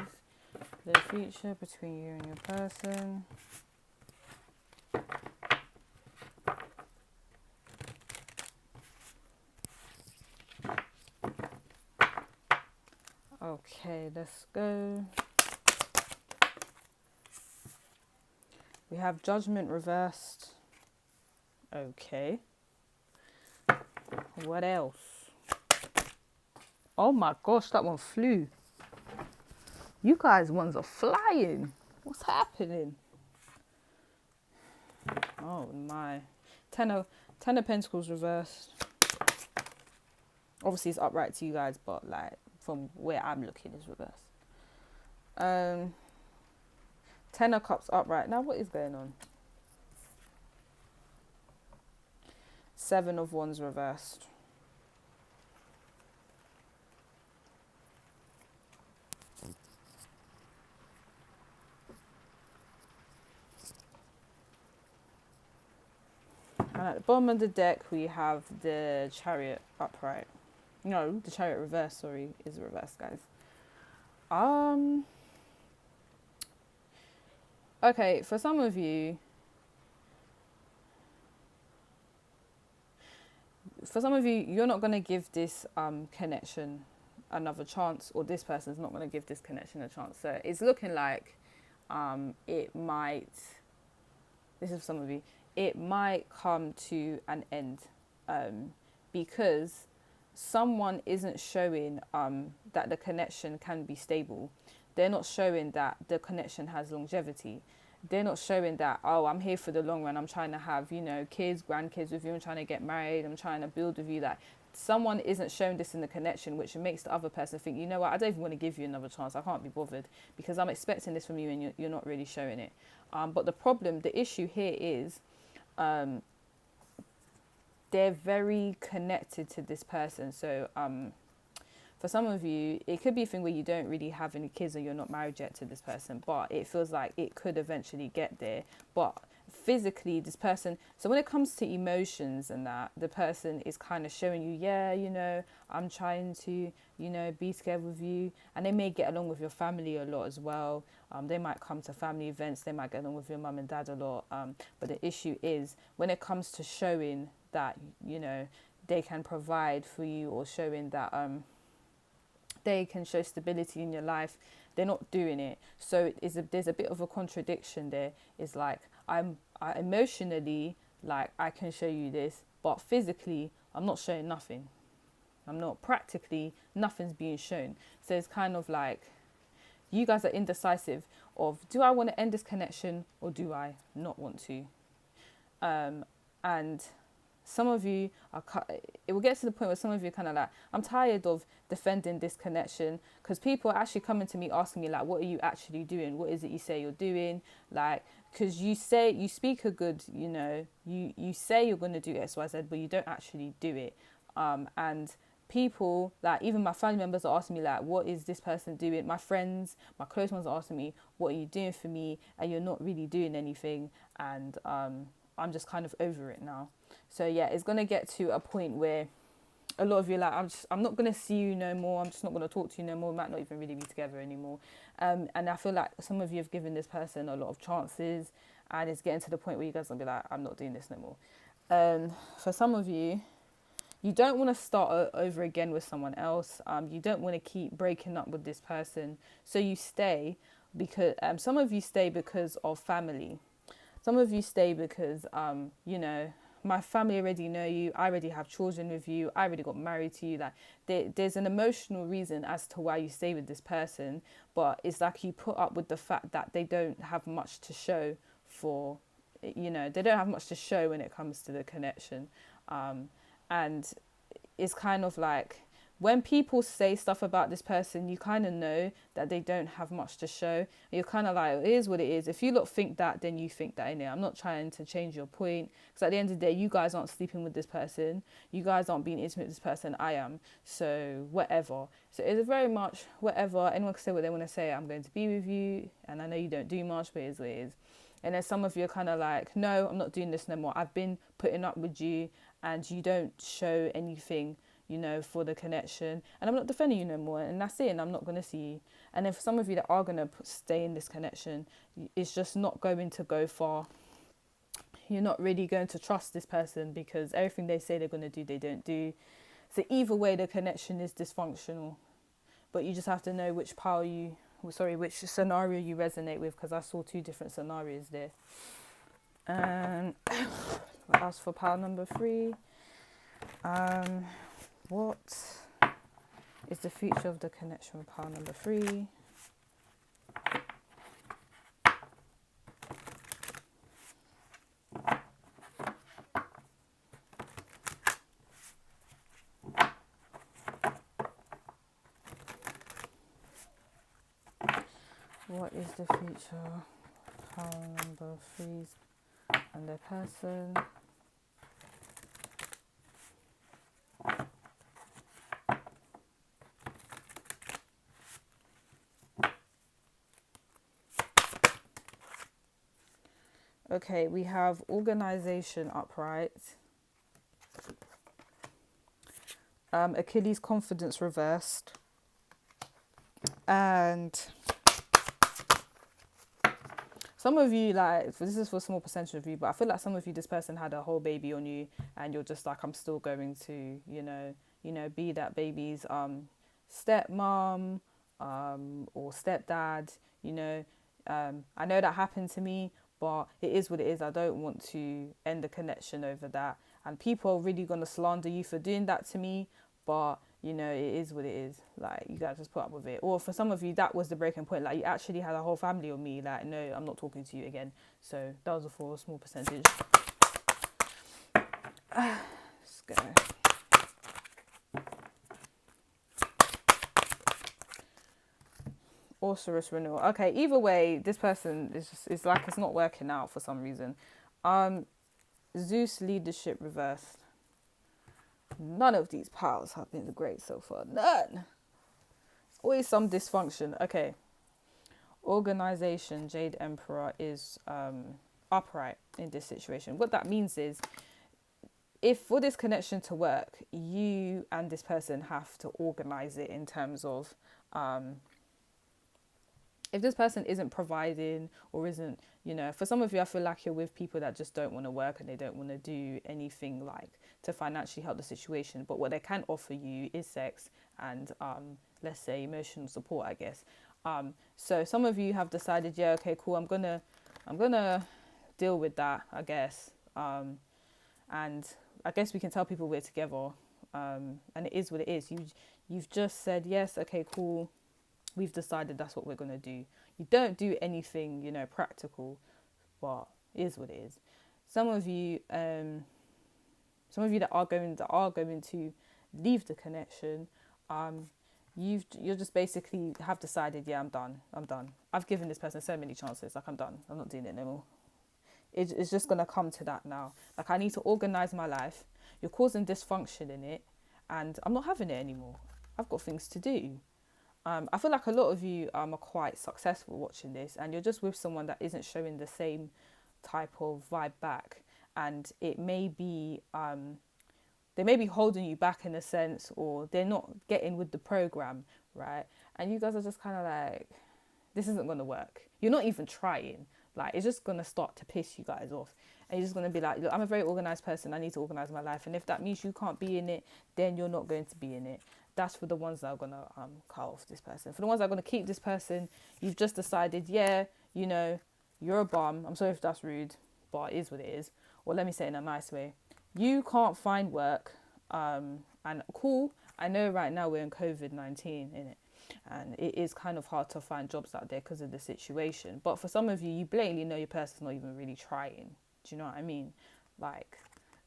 the future between you and your person? Okay, let's go. We have Judgment reversed. Okay. What else? Oh my gosh, that one flew. You guys ones are flying. What's happening? Oh my. Ten of Pentacles reversed. Obviously it's upright to you guys, but like from where I'm looking is reversed. 10 of Cups upright. Now what is going on? 7 of Wands reversed. And at the bottom of the deck, we have the Chariot upright. No, the Chariot reverse, sorry, is reversed, guys. Okay, for some of you, you're not going to give this connection another chance, or this person's not going to give this connection a chance. So it's looking like it might, this is for some of you, it might come to an end, because someone isn't showing that the connection can be stable. They're not showing that the connection has longevity. They're not showing that, oh, I'm here for the long run. I'm trying to have, kids, grandkids with you. I'm trying to get married. I'm trying to build with you. That someone isn't showing this in the connection, which makes the other person think, you know what, I don't even want to give you another chance. I can't be bothered because I'm expecting this from you and you're not really showing it. But the issue here is they're very connected to this person. So for some of you, it could be a thing where you don't really have any kids or you're not married yet to this person, but it feels like it could eventually get there. But physically, this person, so when it comes to emotions and that, the person is kind of showing you, yeah, I'm trying to, be together with you. And they may get along with your family a lot as well. They might come to family events. They might get along with your mum and dad a lot. But the issue is when it comes to showing that, they can provide for you, or showing that, they can show stability in your life, they're not doing it. So there's a bit of a contradiction there. It's like I emotionally, like, I can show you this, but physically I'm not showing nothing. I'm not, practically nothing's being shown. So it's kind of like you guys are indecisive of, do I want to end this connection or do I not want to? And some of you it will get to the point where some of you are kind of like, I'm tired of defending this connection, because people are actually coming to me asking me, like, what are you actually doing? What is it you say you're doing? Like, because you speak a good, you say you're going to do X, Y, Z, but you don't actually do it. And people, like, even my family members are asking me, like, what is this person doing? My friends, my close ones are asking me, what are you doing for me? And you're not really doing anything. And I'm just kind of over it now. So yeah, it's going to get to a point where a lot of you are like, I'm not going to see you no more. I'm just not going to talk to you no more. We might not even really be together anymore. And I feel like some of you have given this person a lot of chances, and it's getting to the point where you guys will be like, I'm not doing this no more. For some of you, you don't want to start over again with someone else. You don't want to keep breaking up with this person. So you stay because some of you stay because of family. Some of you stay because, my family already know you. I already have children with you. I already got married to you. Like, there's an emotional reason as to why you stay with this person. But it's like you put up with the fact that they don't have much to show for, they don't have much to show when it comes to the connection. And it's kind of like, when people say stuff about this person, you kind of know that they don't have much to show. You're kind of like, it is what it is. If you lot think that, then you think that, innit? I'm not trying to change your point. Because at the end of the day, you guys aren't sleeping with this person. You guys aren't being intimate with this person. I am. So whatever. So it's very much whatever. Anyone can say what they want to say. I'm going to be with you. And I know you don't do much, but it is what it is. And then some of you are kind of like, no, I'm not doing this no more. I've been putting up with you and you don't show anything, for the connection, and I'm not defending you no more, and that's it, and I'm not going to see you. And then for some of you that are going to stay in this connection, it's just not going to go far. You're not really going to trust this person because everything they say they're going to do, they don't do. So either way, the connection is dysfunctional, but you just have to know which scenario you resonate with, because I saw 2 different scenarios there. And as for pile number 3, what is the future of the connection with pile number 3? What is the future of pile number 3 and their person? Okay, we have organization upright, Achilles confidence reversed, and some of you, like, this is for a small percentage of you, but I feel like some of you, this person had a whole baby on you, and you're just like, I'm still going to, be that baby's stepmom, or stepdad. I know that happened to me, but it is what it is. I don't want to end the connection over that, and people are really gonna slander you for doing that to me, but it is what it is. Like, you gotta just put up with it. Or for some of you, that was the breaking point. Like, you actually had a whole family on me. Like, no, I'm not talking to you again. So that was for a small percentage. Let's go. Taurus renewal. Okay, either way, this person it's like it's not working out for some reason. Zeus leadership reversed. None of these piles have been great so far. None. Always some dysfunction. Okay. Organization, Jade Emperor is upright in this situation. What that means is, if for this connection to work, you and this person have to organize it in terms of if this person isn't providing or isn't, for some of you, I feel like you're with people that just don't want to work and they don't want to do anything like to financially help the situation. But what they can offer you is sex and, let's say, emotional support, I guess. So some of you have decided, yeah, okay, cool, I'm gonna deal with that, I guess. And I guess we can tell people we're together. And it is what it is. You've just said, yes, okay, cool. We've decided that's what we're going to do. You don't do anything, practical, but it is what it is. Some of you that are going to leave the connection, you're just basically have decided, yeah, I'm done. I've given this person so many chances, like, I'm done. I'm not doing it anymore. It's just going to come to that now. Like, I need to organize my life. You're causing dysfunction in it, and I'm not having it anymore. I've got things to do. I feel like a lot of you are quite successful watching this, and you're just with someone that isn't showing the same type of vibe back, and it may be they may be holding you back in a sense, or they're not getting with the program, right? And you guys are just kind of like, this isn't going to work. You're not even trying. Like, it's just going to start to piss you guys off, and you're just going to be like, look, I'm a very organized person. I need to organize my life, and if that means you can't be in it, then you're not going to be in it. That's for the ones that are going to cut off this person. For the ones that are going to keep this person, you've just decided, yeah, you're a bum. I'm sorry if that's rude, but it is what it is. Or let me say it in a nice way. You can't find work. And cool, I know right now we're in COVID-19, innit? And it is kind of hard to find jobs out there because of the situation. But for some of you, you blatantly know your person's not even really trying. Do you know what I mean? Like,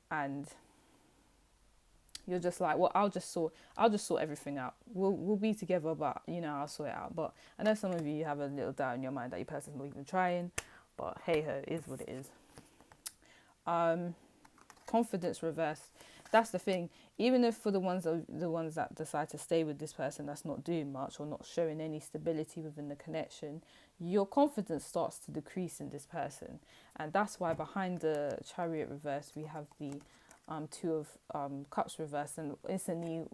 and you're just like, well, I'll just sort everything out. We'll be together, but I'll sort it out. But I know some of you have a little doubt in your mind that your person's not even trying. But hey ho, it is what it is. Confidence reversed. That's the thing. Even if for the ones that decide to stay with this person that's not doing much or not showing any stability within the connection, your confidence starts to decrease in this person. And that's why behind the Chariot reverse we have the Two of Cups reverse, and instantly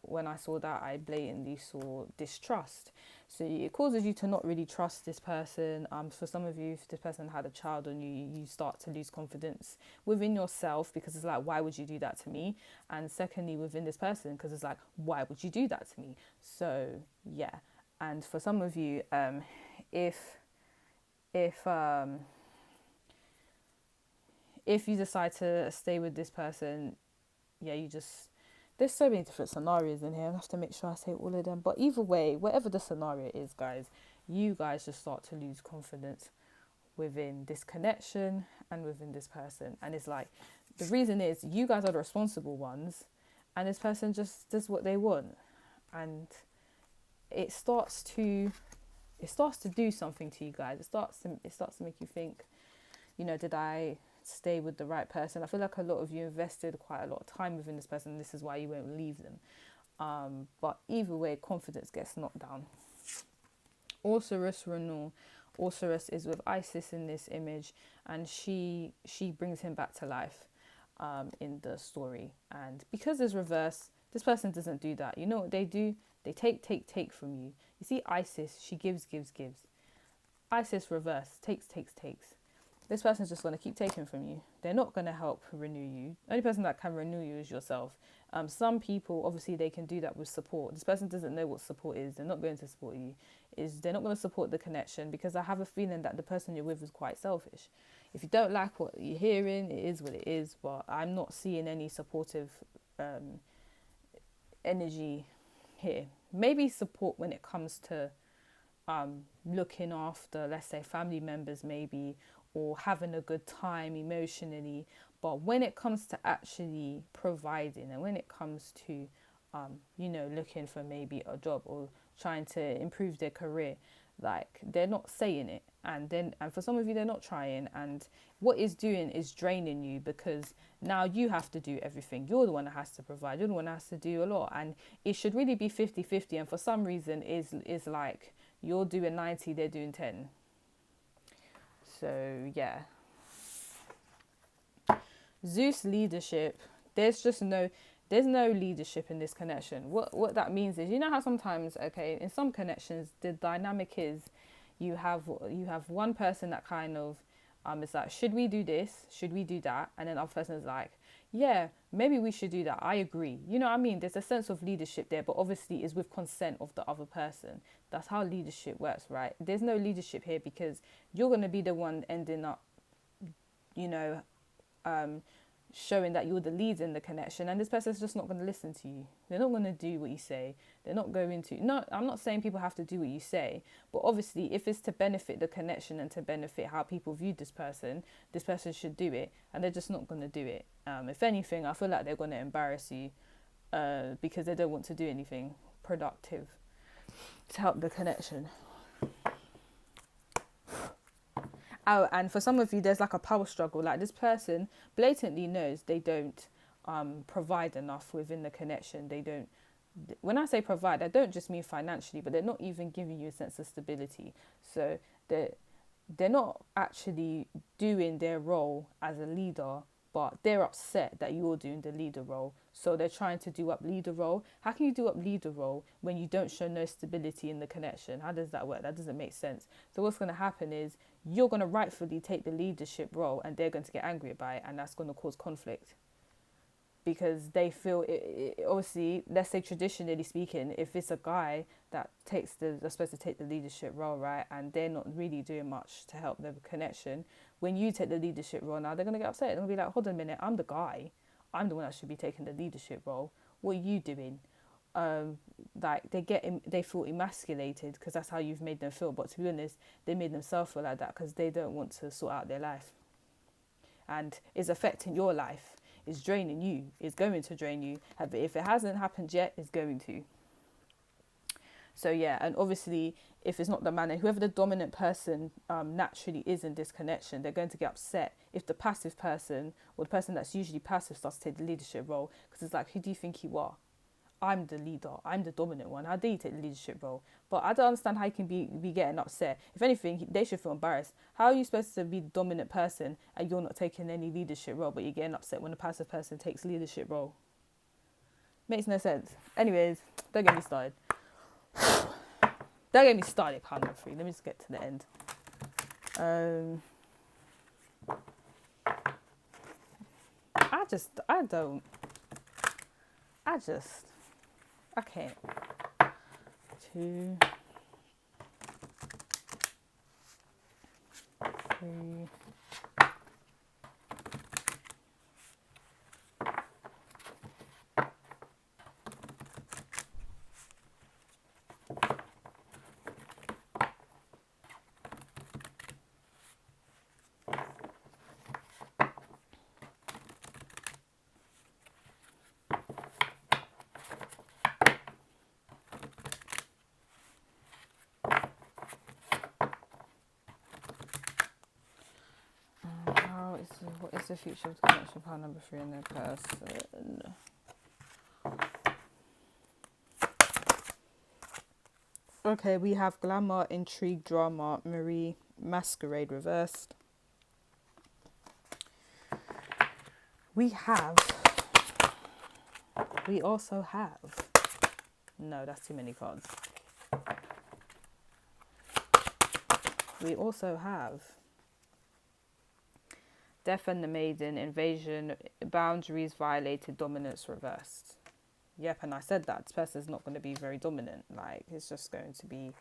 when I saw that, I blatantly saw distrust. So it causes you to not really trust this person. For some of you, if this person had a child on you, you start to lose confidence within yourself, because it's like, why would you do that to me? And secondly, within this person, because it's like, why would you do that to me? So yeah. And for some of you, if you decide to stay with this person, yeah, there's so many different scenarios in here. I have to make sure I say all of them. But either way, whatever the scenario is, guys, you guys just start to lose confidence within this connection and within this person. And it's like, the reason is you guys are the responsible ones, and this person just does what they want. And it starts to do something to you guys. It starts to make you think, did I stay with the right person? I feel like a lot of you invested quite a lot of time within this person, and this is why you won't leave them. But either way, confidence gets knocked down. Taurus renewal. Taurus is with Isis in this image, and she brings him back to life in the story. And because it's reverse, this person doesn't do that. You know what they do? They take from you. You see Isis, she gives. Isis reverse, takes. This person's just going to keep taking from you. They're not going to help renew you. The only person that can renew you is yourself. Some people, obviously, they can do that with support. This person doesn't know what support is. They're not going to support you. They're not going to support the connection, because I have a feeling that the person you're with is quite selfish. If you don't like what you're hearing, it is what it is. But I'm not seeing any supportive energy here. Maybe support when it comes to looking after, let's say, family members, maybe, or having a good time emotionally. But when it comes to actually providing, and when it comes to looking for maybe a job or trying to improve their career, like, they're not saying it. And for some of you, they're not trying, and what it's doing is draining you, because now you have to do everything. You're the one that has to provide. You're the one that has to do a lot, and it should really be 50-50. And for some reason is like you're doing 90, they're doing 10. So yeah, Zeus leadership. There's no leadership in this connection. What that means is, you know how sometimes, okay, in some connections, the dynamic is you have one person that kind of is like, should we do this? Should we do that? And then the other person is like, yeah, maybe we should do that. I agree. You know what I mean? There's a sense of leadership there, but obviously it's with consent of the other person. That's how leadership works, right? There's no leadership here, because you're going to be the one ending up, showing that you're the lead in the connection, and this person's just not going to listen to you. They're not going to do what you say. They're not going to. No, I'm not saying people have to do what you say, but obviously if it's to benefit the connection and to benefit how people view this person should do it, and they're just not going to do it. If anything, I feel like they're going to embarrass you because they don't want to do anything productive to help the connection. Oh, and for some of you, there's like a power struggle. Like, this person blatantly knows they don't provide enough within the connection. They don't. When I say provide, I don't just mean financially, but they're not even giving you a sense of stability. So they're not actually doing their role as a leader, but they're upset that you're doing the leader role. So they're trying to do up leader role. How can you do up leader role when you don't show no stability in the connection? How does that work? That doesn't make sense. So what's going to happen is you're going to rightfully take the leadership role, and they're going to get angry about it, and that's going to cause conflict. Because they feel, obviously, let's say traditionally speaking, if it's a guy that they're supposed to take the leadership role, right, and they're not really doing much to help the connection, when you take the leadership role, now they're going to get upset. They're going to be like, hold on a minute, I'm the guy. I'm the one that should be taking the leadership role. What are you doing? They feel emasculated because that's how you've made them feel. But to be honest, they made themselves feel like that because they don't want to sort out their life. And it's affecting your life. It's draining you. It's going to drain you. But if it hasn't happened yet, it's going to. So yeah, and obviously, if it's not the man, and whoever the dominant person naturally is in this connection, they're going to get upset if the passive person, or the person that's usually passive, starts to take the leadership role. Because it's like, who do you think you are? I'm the leader. I'm the dominant one. How dare you take the leadership role? But I don't understand how you can be getting upset. If anything, they should feel embarrassed. How are you supposed to be the dominant person and you're not taking any leadership role, but you're getting upset when the passive person takes leadership role? Makes no sense. Anyways, don't get me started. Don't get me started, card number 3. Let me just get to the end. I can't. 2, 3. What is the future of the connection? Card number 3 in their person. Okay, we have glamour, intrigue, drama, Marie, masquerade reversed. We also have, no, that's too many cards. we also have Death and the Maiden, invasion, boundaries violated, dominance reversed. Yep, and I said that this person's not going to be very dominant. Like, it's just going to be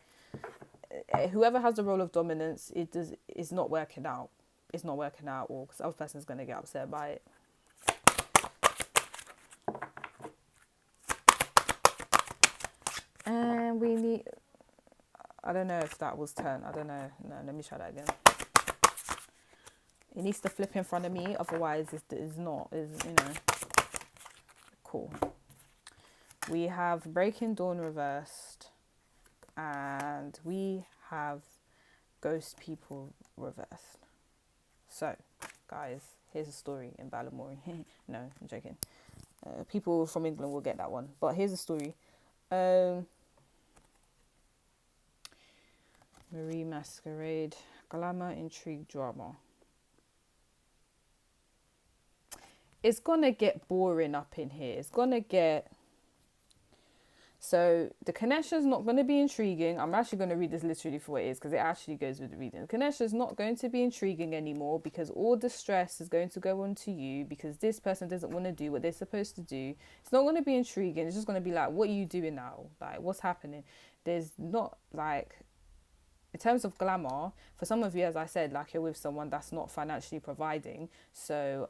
whoever has the role of dominance. It's not working out. It's not working out, or because the other person's going to get upset by it. And we need. I don't know if that was turn. I don't know. No, let me try that again. It needs to flip in front of me, otherwise it's not. Cool. We have Breaking Dawn reversed, and we have Ghost People reversed. So, guys, here's a story in Balamory. No, I'm joking. People from England will get that one. But here's a story. Marie Masquerade, glamour, intrigue, drama. It's gonna get boring up in here. It's gonna get... So the connection is not going to be intriguing. I'm actually going to read this literally for what it is, because it actually goes with the reading. The connection is not going to be intriguing anymore, because all the stress is going to go on to you, because this person doesn't want to do what they're supposed to do. It's not going to be intriguing. It's just going to be like, what are you doing now? Like, what's happening? There's not like... In terms of glamour, for some of you, as I said, like, you're with someone that's not financially providing. So,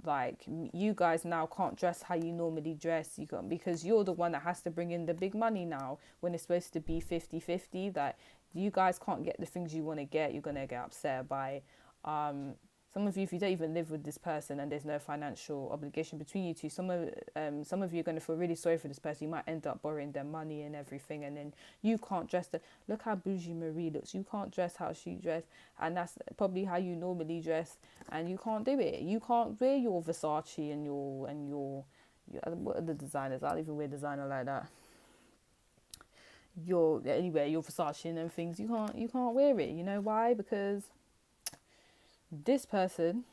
like, you guys now can't dress how you normally dress. Because you're the one that has to bring in the big money now, when it's supposed to be 50-50. That you guys can't get the things you want to get. You're going to get upset by... Some of you, if you don't even live with this person and there's no financial obligation between you two, some of you are going to feel really sorry for this person. You might end up borrowing their money and everything, and then you can't dress look how bougie Marie looks. You can't dress how she dressed, and that's probably how you normally dress, and you can't do it. You can't wear your Versace and your what are the designers? I don't even wear designer like that. Your Versace and things. You can't wear it. You know why? Because this person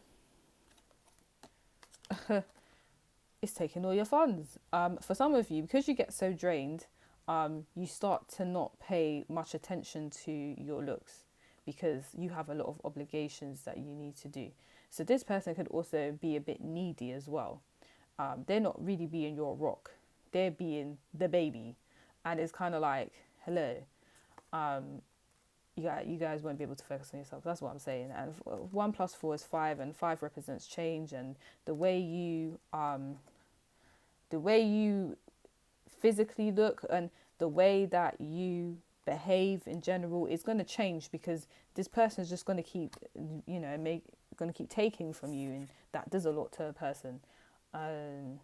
is taking all your funds. For some of you, because you get so drained, you start to not pay much attention to your looks, because you have a lot of obligations that you need to do. So this person could also be a bit needy as well. They're not really being your rock. They're being the baby. And it's kind of like, hello. You guys won't be able to focus on yourself. That's what I'm saying. And 1 + 4 is 5, and 5 represents change, and the way you physically look and the way that you behave in general is going to change, because this person is just going to keep taking from you, and that does a lot to a person. And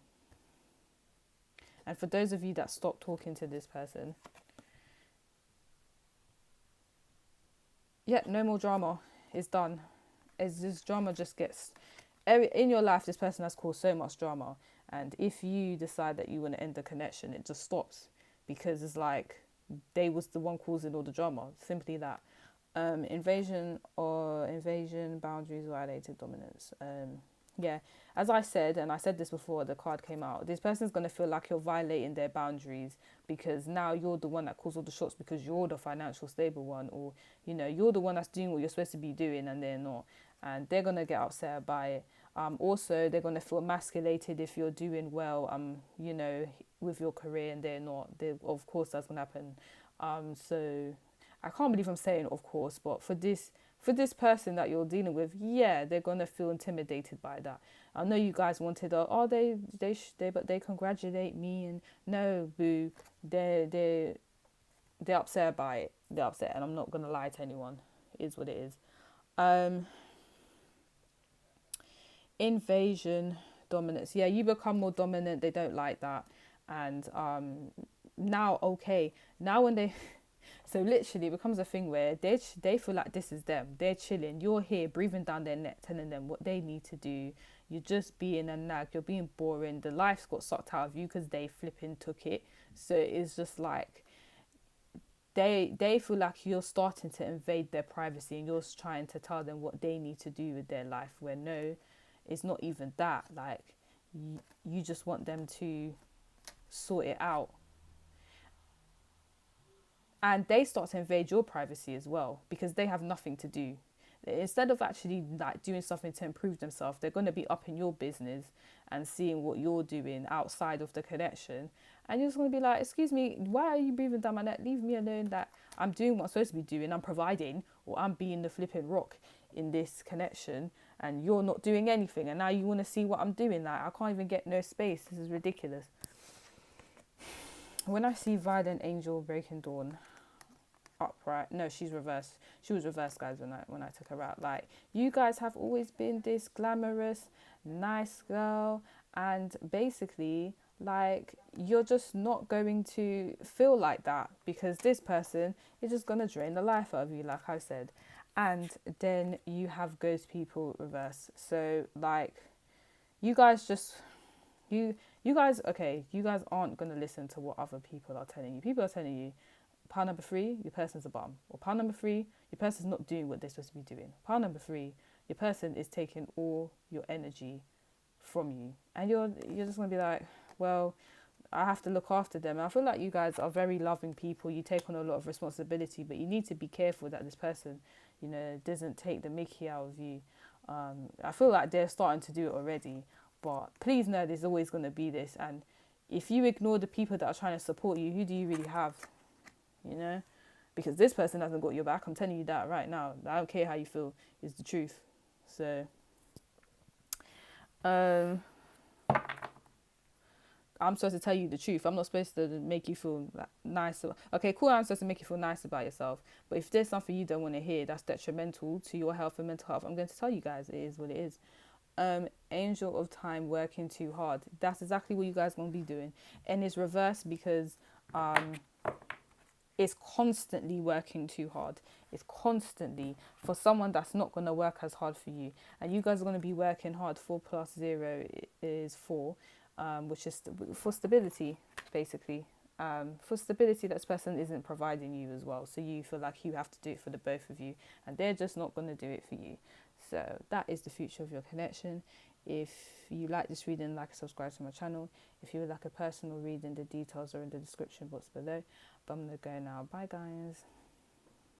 for those of you that stop talking to this person, yeah, no more drama. It's done. As this drama just gets... In your life, this person has caused so much drama. And if you decide that you want to end the connection, it just stops. Because it's like, they was the one causing all the drama. Simply that. Invasion, boundaries, violated, dominance. Yeah, as I said, and I said this before the card came out, this person's going to feel like you're violating their boundaries, because now you're the one that calls all the shots, because you're the financial stable one, or you're the one that's doing what you're supposed to be doing, and they're not, and they're going to get upset by it. Also, they're going to feel emasculated if you're doing well, with your career, and they're not. Of course that's going to happen. So I can't believe I'm saying of course, but for this person that you're dealing with, yeah, they're gonna feel intimidated by that. I know you guys wanted, but they congratulate me, and no, boo, they're upset by it. They're upset, and I'm not gonna lie to anyone. It is what it is. Invasion, dominance. Yeah, you become more dominant. They don't like that, and now when they. So literally it becomes a thing where they feel like this is them. They're chilling. You're here breathing down their neck, telling them what they need to do. You're just being a nag. You're being boring. The life's got sucked out of you because they flipping took it. So it's just like they feel like you're starting to invade their privacy, and you're trying to tell them what they need to do with their life, where no, it's not even that. Like, you just want them to sort it out. and they start to invade your privacy as well because they have nothing to do. Instead of actually like doing something to improve themselves, they're going to be up in your business and seeing what you're doing outside of the connection, and you're just going to be like, excuse me, why are you breathing down my neck? Leave me alone. That I'm doing what I'm supposed to be doing, I'm providing, or I'm being the flipping rock in this connection, and you're not doing anything, and now you want to see what I'm doing. Like, I can't even get no space. This is ridiculous. When I see Violent Angel Breaking Dawn upright, no, she's reversed. She was reversed, guys, when I took her out. Like, you guys have always been this glamorous nice girl, and basically, like, you're just not going to feel like that because this person is just gonna drain the life out of you, like I said. And then you have ghost people reverse. So like, you guys just you guys, okay, you guys aren't gonna listen to what other people are telling you. People are telling you, pile number 3, your person's a bum. Or pile number 3, your person's not doing what they're supposed to be doing. Pile number 3, your person is taking all your energy from you. And you're just gonna be like, well, I have to look after them. And I feel like you guys are very loving people. You take on a lot of responsibility, but you need to be careful that this person, you know, doesn't take the mickey out of you. I feel like they're starting to do it already, but please know there's always going to be this. And if you ignore the people that are trying to support you, who do you really have? You know, because this person hasn't got your back. I'm telling you that right now. I don't care how you feel, is the truth. So, I'm supposed to tell you the truth. I'm not supposed to make you feel nice. Okay, cool, I'm supposed to make you feel nice about yourself. But if there's something you don't want to hear that's detrimental to your health and mental health, I'm going to tell you guys it is what it is. Angel of Time working too hard. That's exactly what you guys are going to be doing. And it's reversed because it's constantly working too hard. It's constantly for someone that's not going to work as hard for you. And you guys are going to be working hard. 4 plus 0 is 4. Which is for stability, basically. For stability, that person isn't providing you as well. So you feel like you have to do it for the both of you, and they're just not going to do it for you. So that is the future of your connection. If you like this reading, like and subscribe to my channel. If you would like a personal reading, the details are in the description box below. But I'm going to go now. Bye, guys.